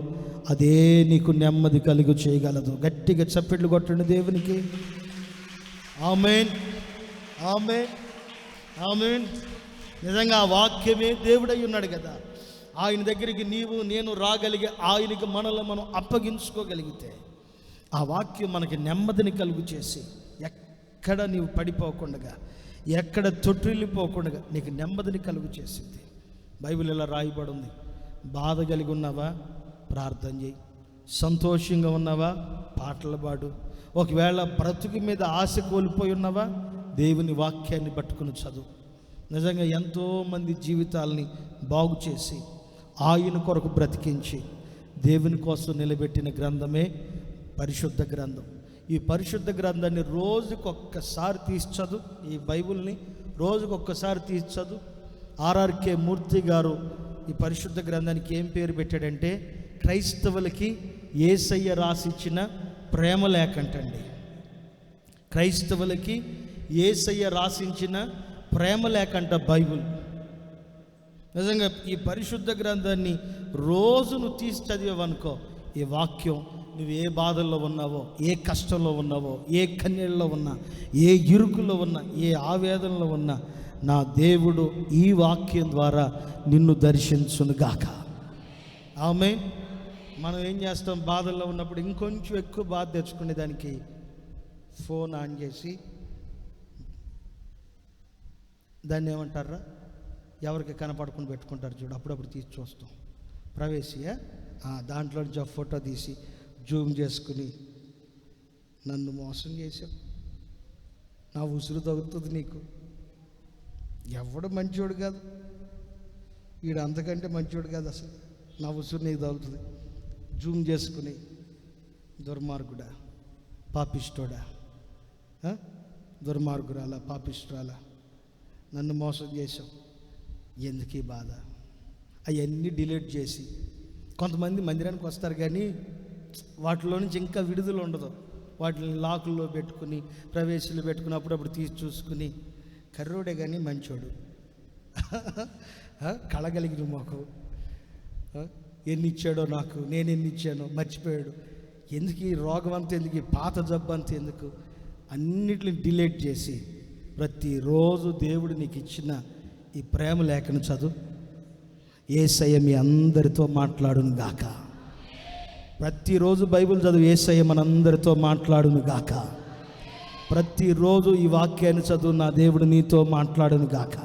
అదే నీకు నెమ్మది కలుగు చేయగలదు. గట్టిగా చప్పట్లు కొట్టండి దేవునికి. ఆమేన్, ఆమేన్, ఆమేన్. నిజంగా ఆ వాక్యమే దేవుడై ఉన్నాడు కదా. ఆయన దగ్గరికి నీవు నేను రాగలిగే, ఆయనకి మనల్ని మనం అప్పగించుకోగలిగితే ఆ వాక్యం మనకి నెమ్మదిని కలుగు చేసి ఎక్కడ నీవు పడిపోకుండా, ఎక్కడ తొట్టిల్లిపోకుండా నీకు నెమ్మదిని కలుగు చేసింది. బైబిల్ ఇలా రాయబడి ఉంది, బాధ కలిగి ఉన్నావా ప్రార్థన చేయి, సంతోషంగా ఉన్నావా పాటలు పాడు, ఒకవేళ బ్రతుకు మీద ఆశ కోల్పోయి ఉన్నావా దేవుని వాక్యాన్ని పట్టుకుని చదువు. నిజంగా ఎంతోమంది జీవితాలని బాగు చేసి ఆయన కొరకు బ్రతికించి దేవుని కోసం నిలబెట్టిన గ్రంథమే పరిశుద్ధ గ్రంథం. ఈ పరిశుద్ధ గ్రంథాన్ని రోజుకొక్కసారి తీసి చదువు. ఈ బైబిల్ని రోజుకొక్కసారి తీసి చదువు. ఆర్ఆర్కే మూర్తి గారు ఈ పరిశుద్ధ గ్రంథానికి ఏం పేరు పెట్టాడంటే క్రైస్తవులకి యేసయ్య రాసిచ్చిన ప్రేమ లేఖంటండి. క్రైస్తవులకి యేసయ్య రాసించిన ప్రేమ లేఖంట బైబిల్. నిజంగా ఈ పరిశుద్ధ గ్రంథాన్ని రోజు నువ్వు తీసి చదివావనుకో, ఈ వాక్యం నువ్వు ఏ బాధల్లో ఉన్నావో, ఏ కష్టంలో ఉన్నావో, ఏ కన్నీళ్ళలో ఉన్నా, ఏ ఇరుకులో ఉన్నా, ఏ ఆవేదనలో ఉన్నా నా దేవుడు ఈ వాక్యం ద్వారా నిన్ను దర్శించునుగాక. ఆమేన్. మనం ఏం చేస్తాం, బాధల్లో ఉన్నప్పుడు ఇంకొంచెం ఎక్కువ బాధ తెచ్చుకునే దానికి ఫోన్ ఆన్ చేసి దాన్ని ఏమంటారా, ఎవరికి కనపడకుండా పెట్టుకుంటారు చూడు, అప్పుడప్పుడు తీసి చూస్తాం. ప్రవేశియా దాంట్లో నుంచి ఆ ఫోటో తీసి జూమ్ చేసుకుని, నన్ను మోసం చేశావు, నా ఉసురు తగ్గుతుంది నీకు, ఎవడు మంచోడు కాదు, వీడు అంతకంటే మంచోడు కాదు, అసలు నా ఉసురు నీకు తగులుతుంది. జూమ్ చేసుకుని, దుర్మార్గుడా, పాపిష్టోడా, దుర్మార్గురాలా, పాపిష్టురాలా, నన్ను మోసం చేశావు, ఎందుకు ఈ బాధ, అవన్నీ డిలీట్ చేసి. కొంతమంది మందిరానికి వస్తారు కానీ వాటిలో నుంచి ఇంకా విడుదల ఉండదు. వాటిని లాకుల్లో పెట్టుకుని, ప్రవేశాలు పెట్టుకుని, అప్పుడప్పుడు తీసి చూసుకుని, కర్రోడే కానీ మంచోడు, కళగలిగిన మొఖం, ఎన్ని ఇచ్చాడో నాకు, నేను ఎన్ని ఇచ్చానో మర్చిపోయాడు, ఎందుకు ఈ రోగం అంతా, ఎందుకు ఈ పాత జబ్బు అంతా ఎందుకు, అన్నిటిని డిలీట్ చేసి ప్రతిరోజు దేవుడు నీకు ఇచ్చిన ఈ ప్రేమ లేఖను చదువు. యేసయ్య మీ అందరితో మాట్లాడును గాక. ప్రతిరోజు బైబిల్ చదువు. యేసయ్య మనందరితో మాట్లాడును గాక. ప్రతిరోజు ఈ వాక్యాన్ని చదువు. నా దేవుడు నీతో మాట్లాడును గాక.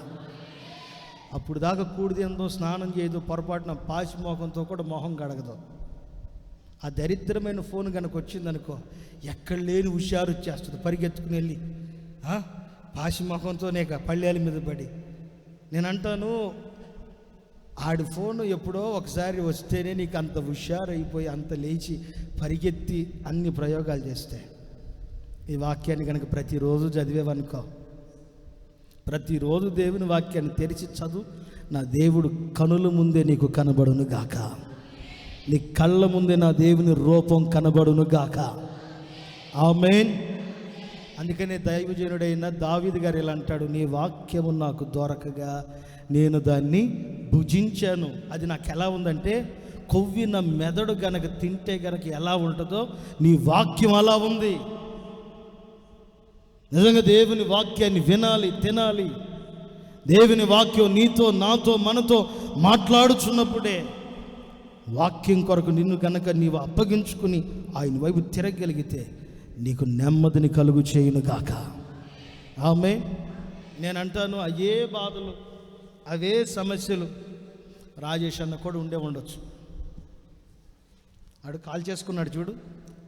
అప్పుడు దాకా కూడిదేందో, స్నానం చేయదు, పొరపాటున పాసి మోహంతో కూడా మొహం గడగదు. ఆ దరిద్రమైన ఫోన్ కనుక వచ్చిందనుకో, ఎక్కడ లేని హుషారు వచ్చేస్తుంది, పరిగెత్తుకుని వెళ్ళి పాసి మొహంతోనే పళ్ళేల మీద పడి. నేను అంటాను, ఆడి ఫోన్ ఎప్పుడో ఒకసారి వస్తేనే నీకు అంత హుషారు అయిపోయి, అంత లేచి పరిగెత్తి అన్ని ప్రయోగాలు చేస్తే, ఈ వాక్యాన్ని కనుక ప్రతిరోజు చదివేవనుకో, ప్రతిరోజు దేవుని వాక్యాన్ని తెరిచి చదువు. నా దేవుడు కనుల ముందే నీకు కనబడును గాక. నీ కళ్ళ ముందే నా దేవుని రూపం కనబడును గాక. ఆమేన్. అందుకనే దైవజనుడైన దావీదు గారు ఇలా అంటాడు, నీ వాక్యము నాకు దొరకగా నేను దాన్ని భుజించాను. అది నాకు ఎలా ఉందంటే, కొవ్విన మెదడు గనక తింటే గనక ఎలా ఉంటుందో నీ వాక్యం అలా ఉంది. నిజంగా దేవుని వాక్యాన్ని వినాలి, తినాలి. దేవుని వాక్యం నీతో, నాతో, మనతో మాట్లాడుచున్నప్పుడే, వాక్యం కొరకు నిన్ను కనుక నీవు అప్పగించుకుని ఆయన వైపు తిరగలిగితే నీకు నెమ్మదిని కలుగు చేయును గాక. ఆమె నేను అంటాను, అయ్యే బాధలు, అవే సమస్యలు రాజేష్ అన్న కూడా ఉండొచ్చు. ఆడు కాల్ చేసుకున్నాడు చూడు,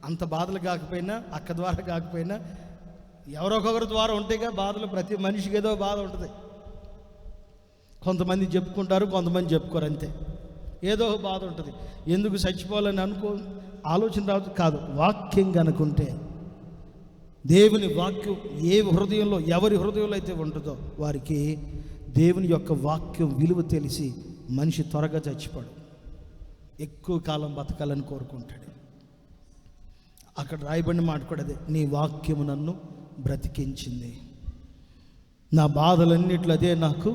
అంత బాధలు కాకపోయినా, అక్క ద్వారా కాకపోయినా, ఎవరొకొకరి ద్వారా ఉంటాయిగా బాధలు. ప్రతి మనిషికి ఏదో బాధ ఉంటుంది. కొంతమంది చెప్పుకుంటారు, కొంతమంది చెప్పుకోరు, అంతే. ఏదో బాధ ఉంటుంది. ఎందుకు చచ్చిపోవాలని ఆలోచన రాదు కాదు. వాక్యం కనుకుంటే, దేవుని వాక్యం ఏ హృదయంలో, ఎవరి హృదయంలో అయితే ఉంటుందో వారికి దేవుని యొక్క వాక్యం విలువ తెలిసి మనిషి త్వరగా చచ్చిపోడు, ఎక్కువ కాలం బతకాలని కోరుకుంటాడు. అక్కడ రాయబడిన మాట కూడా అదే, నీ వాక్యము నన్ను బ్రతికించింది, నా బాధలన్నిట్లో అదే నాకు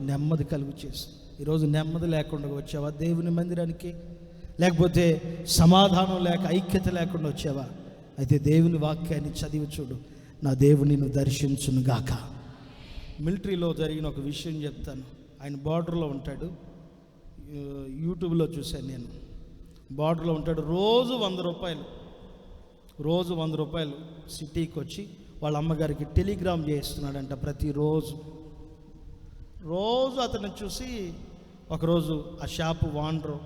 నెమ్మది కలుగు చేసింది. ఈరోజు నెమ్మది లేకుండా వచ్చావా దేవుని మందిరానికి? లేకపోతే సమాధానం లేక, ఐక్యత లేకుండా వచ్చావా? అయితే దేవుని వాక్యాన్ని చదివి చూడు, నా దేవుని నిన్ను దర్శించును గాక. మిలిటరీలో జరిగిన ఒక విషయం చెప్తాను. ఆయన బార్డర్లో ఉంటాడు, యూట్యూబ్లో చూశాను నేను. బార్డర్లో ఉంటాడు, రోజు 100 రూపాయలు సిటీకి వచ్చి వాళ్ళ అమ్మగారికి టెలిగ్రామ్ చేస్తున్నాడంట ప్రతిరోజు. రోజు అతను చూసి ఒకరోజు ఆ షాపు ఓనరు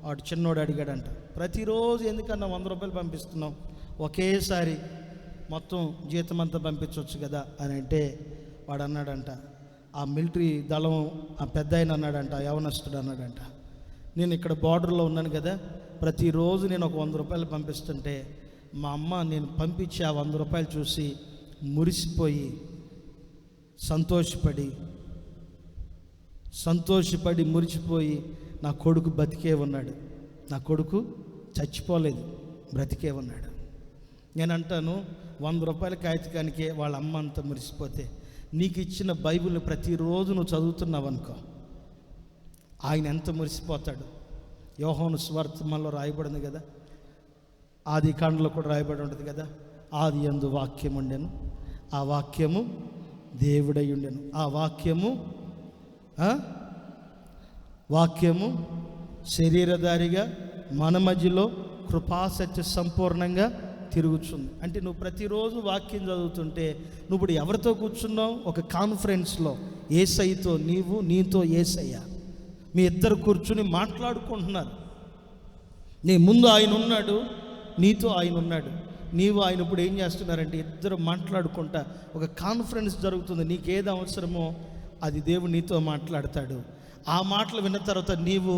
వాడు చిన్నోడు అడిగాడంట, ప్రతిరోజు ఎందుకన్నా 100 రూపాయలు పంపిస్తున్నావు, ఒకేసారి మొత్తం జీతం అంతా పంపించవచ్చు కదా అని అంటే, వాడు అన్నాడంట, ఆ మిలిటరీ దళం ఆ పెద్ద ఆయన అన్నాడంట, యవనస్తుడు అన్నాడంట, నేను ఇక్కడ బార్డర్లో ఉన్నాను కదా, ప్రతిరోజు నేను ఒక 100 రూపాయలు పంపిస్తుంటే మా అమ్మ నేను పంపించి ఆ 100 రూపాయలు చూసి మురిసిపోయి సంతోషపడి మురిసిపోయి, నా కొడుకు బతికే ఉన్నాడు, నా కొడుకు చచ్చిపోలేదు, బ్రతికే ఉన్నాడు. నేను అంటాను, 100 రూపాయల కాగితానికే వాళ్ళ అమ్మ అంతా మురిసిపోతే, నీకు ఇచ్చిన బైబిల్ని ప్రతిరోజు నువ్వు చదువుతున్నావు అనుకో, ఆయన ఎంత మురిసిపోతాడు. యోహాను సువార్తలో రాయబడింది కదా, ఆది కాండలో కూడా రాయబడి ఉంటుంది కదా, ఆది యందు వాక్యం ఉండెను, ఆ వాక్యము దేవుడై ఉండెను, ఆ వాక్యము శరీరధారిగా మన మధ్యలో కృపాసత్య సంపూర్ణంగా తిరుగుతుంది. అంటే నువ్వు ప్రతిరోజు వాక్యం చదువుతుంటే, నువ్వు ఇప్పుడు ఎవరితో కూర్చున్నావు? ఒక కాన్ఫరెన్స్లో యేసయ్యతో నీవు, నీతో యేసయ్య, మీ ఇద్దరు కూర్చుని మాట్లాడుకుంటున్నారు. నీ ముందు ఆయన ఉన్నాడు, నీతో ఆయన ఉన్నాడు. నీవు ఆయన ఇప్పుడు ఏం చేస్తున్నారంటే ఇద్దరు మాట్లాడుకుంటా ఒక కాన్ఫరెన్స్ జరుగుతుంది. నీకేది అవసరమో అది దేవుడు నీతో మాట్లాడతాడు. ఆ మాటలు విన్న తర్వాత నీవు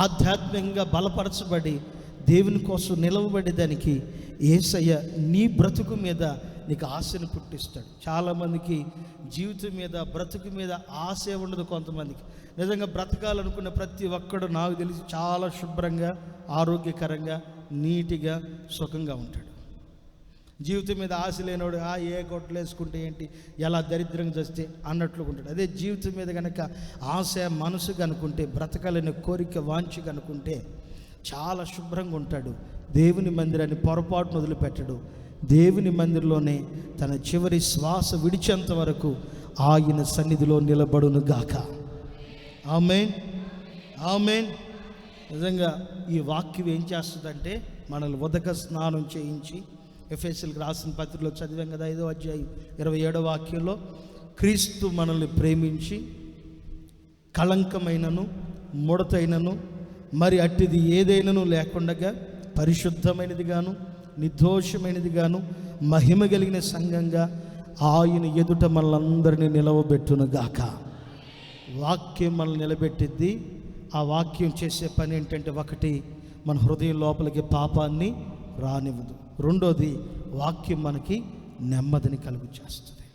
ఆధ్యాత్మికంగా బలపరచబడి దేవుని కోసం నిలవబడేదానికి యేసయ్య నీ బ్రతుకు మీద నీకు ఆశను పుట్టిస్తాడు. చాలామందికి జీవితం మీద, బ్రతుకు మీద ఆశ ఉండదు. కొంతమందికి నిజంగా బ్రతకాలనుకున్న ప్రతి ఒక్కడు నాకు తెలిసి చాలా శుభ్రంగా, ఆరోగ్యకరంగా, నీటిగా, సుఖంగా ఉంటాడు. జీవితం మీద ఆశ లేనివాడు ఏ గొడ్డలు వేసుకుంటే ఏంటి, ఎలా దరిద్రంగా చేస్తే అన్నట్లు ఉంటాడు. అదే జీవితం మీద కనుక ఆశ, మనసు కనుకుంటే, బ్రతకాలనే కోరిక, వాంఛ కనుకుంటే చాలా శుభ్రంగా ఉంటాడు. దేవుని మందిరాన్ని పొరపాటును వదిలిపెట్టడు. దేవుని మందిరంలోనే తన చివరి శ్వాస విడిచేంత వరకు ఆయన సన్నిధిలో నిలబడును గాక. ఆమేన్, ఆమేన్. నిజంగా ఈ వాక్యం ఏం చేస్తుందంటే మనల్ని ఉదక స్నానం చేయించి, ఎఫెసీయులకు రాసిన పత్రికలో చదివాం కదా, 5వ అధ్యాయం 27వ వాక్యంలో, క్రీస్తు మనల్ని ప్రేమించి కళంకమైనను ముడతైనను మరి అట్టిది ఏదైనాను లేకుండా పరిశుద్ధమైనదిగాను నిర్దోషమైనదిగాను మహిమ కలిగిన సంఘంగా ఆయన ఎదుట మనలందరినీ నిలవబెట్టును గాక. వాక్యం మనల్ని నిలబెట్టిద్ది. ఆ వాక్యం చేసే పని ఏంటంటే, ఒకటి, మన హృదయం లోపలికి పాపాన్ని రానివ్వదు. రెండోది, వాక్యం మనకి నెమ్మదిని కలుగు చేస్తుంది.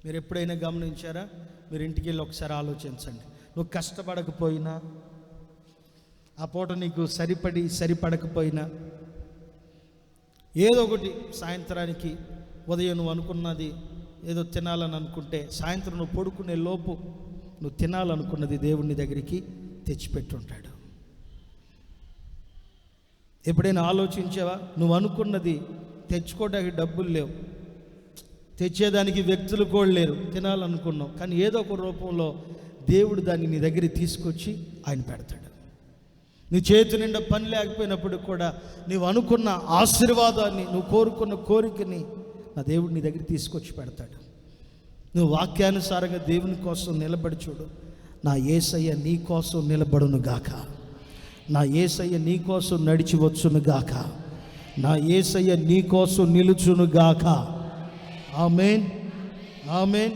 మీరు ఎప్పుడైనా గమనించారా? మీరు ఇంటికి వెళ్ళి ఒకసారి ఆలోచించండి. నువ్వు కష్టపడకపోయినా, ఆ పూట నీకు సరిపడకపోయినా, ఏదో ఒకటి సాయంత్రానికి, ఉదయం నువ్వు అనుకున్నది ఏదో తినాలని అనుకుంటే, సాయంత్రం నువ్వు పడుకునే లోపు నువ్వు తినాలనుకున్నది దేవుని దగ్గరికి తెచ్చిపెట్టుంటాడు. ఎప్పుడైనా ఆలోచించావా? నువ్వు అనుకున్నది తెచ్చుకోవడానికి డబ్బులు లేవు, తెచ్చేదానికి వ్యక్తులు కూడా లేరు, తినాలనుకున్నావు, కానీ ఏదో ఒక రూపంలో దేవుడు దాన్ని నీ దగ్గరికి తీసుకొచ్చి ఆయన పెడతాడు. నీ చేతి నిండా పని లేకపోయినప్పుడు కూడా నువ్వు అనుకున్న ఆశీర్వాదాన్ని, నువ్వు కోరుకున్న కోరికని నా దేవుడు నీ దగ్గర తీసుకొచ్చి పెడతాడు. నువ్వు వాక్యానుసారంగా దేవుని కోసం నిలబడి చూడు. నా యేసయ్య నీ కోసం నిలబడును గాక, నా యేసయ్య నీ కోసం నడిచి వచ్చును గాక, నా యేసయ్య నీ కోసం నిలుచును గాక. ఆమేన్, ఆమేన్.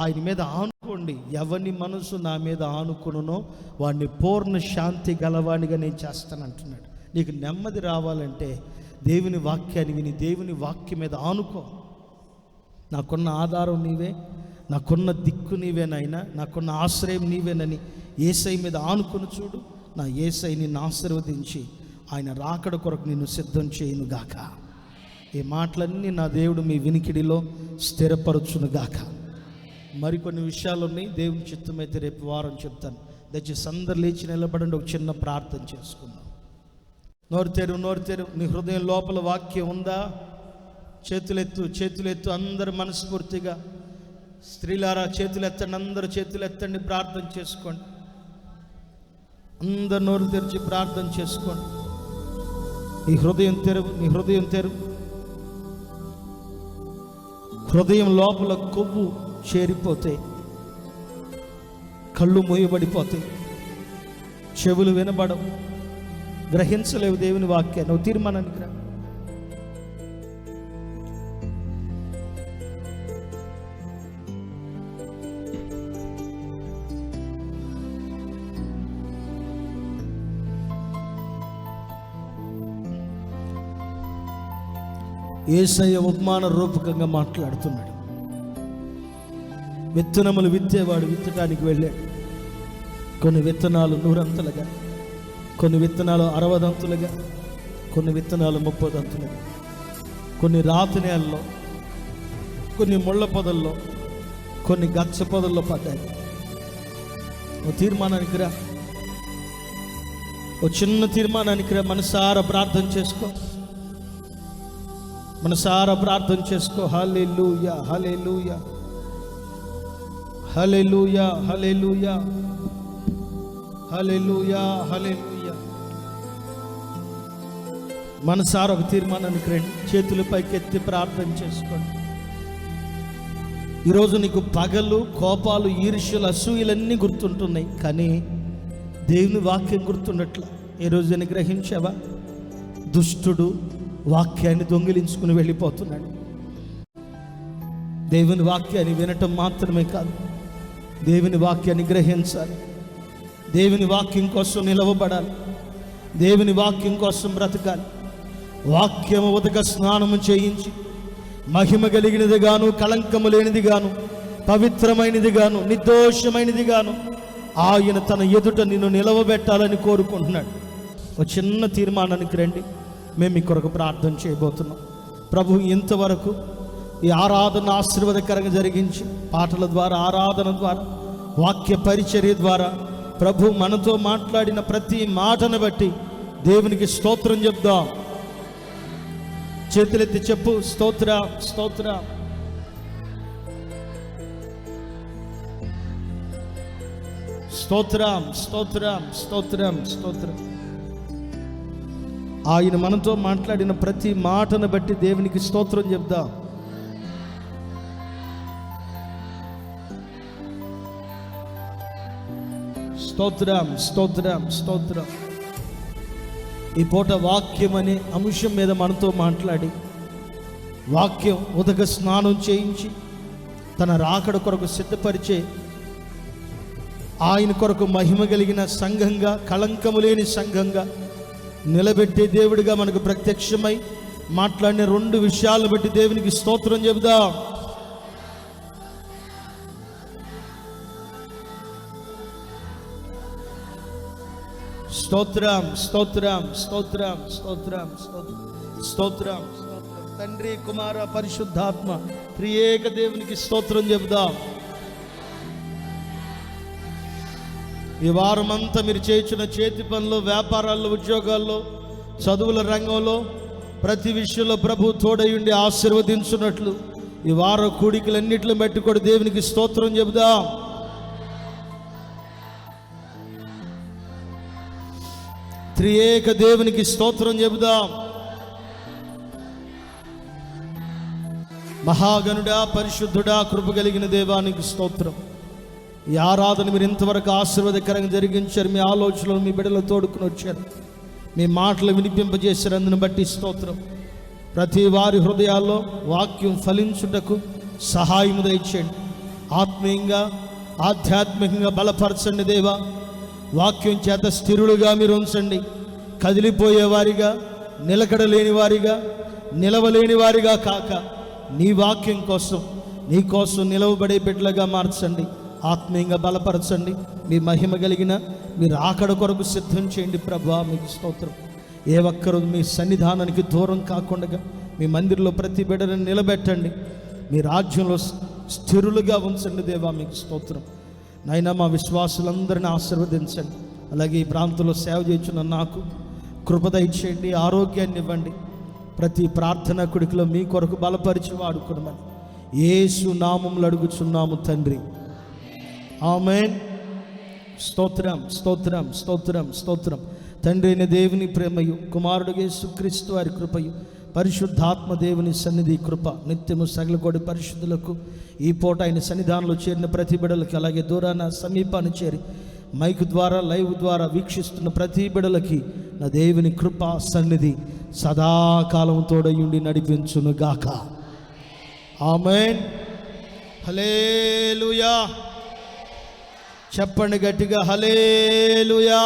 ఆయన మీద ఆనుకోండి. ఎవరి మనసు నా మీద ఆనుకునునో వాడిని పూర్ణ శాంతి గలవాడిగా నేను చేస్తానంటున్నాడు. నీకు నెమ్మది రావాలంటే దేవుని వాక్యాన్ని విని దేవుని వాక్యం మీద ఆనుకో. నాకున్న ఆధారం నీవే, నాకున్న దిక్కు నీవేనైనా, నాకున్న ఆశ్రయం నీవేనని యేసయ్య మీద ఆనుకుని చూడు. నా యేసయ్య నిన్ను ఆశీర్వదించి ఆయన రాకడ కొరకు నిన్ను సిద్ధం చేయును గాక. ఈ మాటలన్నీ నా దేవుడు మీ వినికిడిలో స్థిరపరచును గాక. మరికొన్ని విషయాలు ఉన్నాయి, దేవుని చిత్తమైతే రేపు వారం చెప్తాను. దయచేసి అందరు లేచి నిలబడండి, ఒక చిన్న ప్రార్థన చేసుకుందాం. నోరు తెరు. నీ హృదయం లోపల వాక్యం ఉందా? చేతులెత్తు. అందరు మనస్ఫూర్తిగా, స్త్రీలారా చేతులెత్తండి, అందరు చేతులెత్తండి, ప్రార్థన చేసుకోండి. అందరు నోరు తెరిచి ప్రార్థన చేసుకోండి. నీ హృదయం తెరువు. హృదయం లోపల కొవ్వు చేరిపోతే, కళ్ళు మూయబడిపోతాయి, చెవులు వినబడవు, గ్రహించలేవు దేవుని వాక్యాన్ని. నువ్వు తీర్మానానికి రా. యేసయ్య ఉపమాన రూపకంగా మాట్లాడుతున్నాడు. విత్తనములు విత్తేవాడు విత్తడానికి వెళ్ళాడు. కొన్ని విత్తనాలు 100 కొన్ని విత్తనాలు 60 కొన్ని విత్తనాలు 30 కొన్ని రాతి నేలలో, కొన్ని ముళ్ళ పొదల్లో, కొన్ని గచ్చ పొదల్లో పడ్డాయి. ఓ తీర్మానానికి రా, ఓ చిన్న తీర్మానానికి రా. మనసారా ప్రార్థన చేసుకో. హల్లెలూయా, హల్లెలూయా, హల్లెలూయా, హల్లెలూయా, హల్లెలూయా, హల్లెలూయా. మనసారా ఒక తీర్మానానికి రండి. చేతుల పైకెత్తి ప్రార్థన చేసుకోండి. ఈరోజు నీకు పగలు, కోపాలు, ఈర్ష్యలు, అసూయలన్నీ గుర్తుంటున్నాయి, కానీ దేవుని వాక్యం గుర్తుండట్లా. ఈరోజు గ్రహించావా? దుష్టుడు వాక్యాన్ని దొంగిలించుకుని వెళ్ళిపోతున్నాడు. దేవుని వాక్యాన్ని వినటం మాత్రమే కాదు, దేవుని వాక్యాన్ని గ్రహించాలి, దేవుని వాక్యం కోసం నిలవబడాలి, దేవుని వాక్యం కోసం బ్రతకాలి. వాక్యము ఉదక స్నానము చేయించి మహిమ కలిగినది గాను, కళంకము లేనిది గాను, పవిత్రమైనది గాను, నిర్దోషమైనది గాను ఆయన తన ఎదుట నిన్ను నిలవబెట్టాలని కోరుకుంటున్నాడు. ఒక చిన్న తీర్మానానికి రండి, మేము మీ కొరకు ప్రార్థన చేయబోతున్నాం. ప్రభు ఇంతవరకు ఈ ఆరాధన ఆశీర్వాదకరంగా జరిగించి పాటల ద్వారా, ఆరాధన ద్వారా, వాక్య పరిచర్య ద్వారా ప్రభు మనతో మాట్లాడిన ప్రతి మాటను బట్టి దేవునికి స్తోత్రం చెప్దాం. చేతులెత్తి చెప్పు, స్తోత్ర స్తోత్ర. స్తోత్రం స్తోత్రం స్తోత్రం స్తోత్రం. ఆయన మనతో మాట్లాడిన ప్రతి మాటను బట్టి దేవునికి స్తోత్రం చెప్దాం. స్తోత్రం స్తోత్రం స్తోత్రం. ఈ పూట వాక్యం అనే అంశం మీద మనతో మాట్లాడి, వాక్యం ఉదక స్నానం చేయించి తన రాకడ కొరకు సిద్ధపరిచే, ఆయన కొరకు మహిమ కలిగిన సంఘంగా, కళంకము లేని సంఘంగా నిలబెట్టే దేవుడిగా మనకు ప్రత్యక్షమై మాట్లాడిన రెండు విషయాలను బట్టి దేవునికి స్తోత్రం చెబుదాం. స్తోత్రం స్తోత్రం స్తోత్రం స్తోత్రం స్తోత్రం. తండ్రి, కుమార, పరిశుద్ధాత్మ త్రియేక దేవునికి స్తోత్రం చెబుదాం. ఈ వారమంతా మీరు చేయించిన చేతి పనులు, వ్యాపారాల్లో, ఉద్యోగాల్లో, చదువుల రంగంలో ప్రతి విషయంలో ప్రభు తోడయుండి ఆశీర్వదించున్నట్లు ఈ వార కూడికలన్నిటిని బట్టి కూడా దేవునికి స్తోత్రం చెబుదాం. త్రియేక దేవునికి స్తోత్రం చెబుదాం. మహాగణుడా, పరిశుద్ధుడా, కృప కలిగిన దేవానికి స్తోత్రం. ఈ ఆరాధన మీరు ఇంతవరకు ఆశీర్వాదకరంగా జరిగించారు. మీ ఆలోచనలు మీ బిడ్డలు తోడుకుని వచ్చారు. మీ మాటలు వినిపింపజేశారు. అందుని బట్టి స్తోత్రం. ప్రతి వారి హృదయాల్లో వాక్యం ఫలించుటకు సహాయం దయచేయండి. ఆత్మీయంగా, ఆధ్యాత్మికంగా బలపరచండి దేవా. వాక్యం చేత స్థిరులుగా మీరు ఉంచండి. కదిలిపోయే వారిగా, నిలకడలేని వారిగా, నిలవలేని వారిగా కాక నీ వాక్యం కోసం, నీ కోసం నిలవబడే బిడ్డలుగా మార్చండి. ఆత్మీయంగా బలపరచండి. మీ మహిమ కలిగిన మీరు ఆకడ కొరకు సిద్ధం చేయండి ప్రభువా. మీకు స్తోత్రం. ఏ ఒక్కరు మీ సన్నిధానానికి దూరం కాకుండా మీ మందిరంలో ప్రతి బిడ్డను నిలబెట్టండి. మీ రాజ్యంలో స్థిరులుగా ఉంచండి దేవా. మీకు స్తోత్రం. నాయనా, మా విశ్వాసులందరినీ ఆశీర్వదించండి. అలాగే ఈ ప్రాంతంలో సేవ చేస్తున్న నాకు కృప దయచేయండి, ఆరోగ్యాన్ని ఇవ్వండి. ప్రతి ప్రార్థన కుడికిలో మీ కొరకు బలపరిచి వాడుకున్నామని యేసు నామములో అడుగుచున్నాము తండ్రి, ఆమేన్. స్తోత్రం స్తోత్రం స్తోత్రం స్తోత్రం. తండ్రి అయిన దేవుని ప్రేమయు, కుమారుడు యేసుక్రీస్తు వారి కృపయు, పరిశుద్ధాత్మ దేవుని సన్నిధి కృప నిత్యము సగలగోడి పరిశుద్ధులకు ఈ పూట ఆయన సన్నిధానంలో చేరిన ప్రతి బిడలకి, అలాగే దూరాన సమీపాన్ని చేరి మైక్ ద్వారా, లైవ్ ద్వారా వీక్షిస్తున్న ప్రతి బిడలకి నా దేవుని కృప సన్నిధి సదాకాలం తోడయుండి నడిపించును గాక. ఆమేన్. హల్లెలూయా. చెప్పండి గట్టిగా, హల్లెలూయా,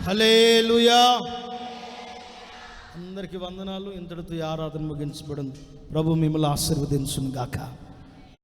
హల్లెలూయా. అందరికీ వందనాలు. ఇంతటితో ఈ ఆరాధన ముగించబడింది. ప్రభు మిమ్మల్ని ఆశీర్వదించును గాక.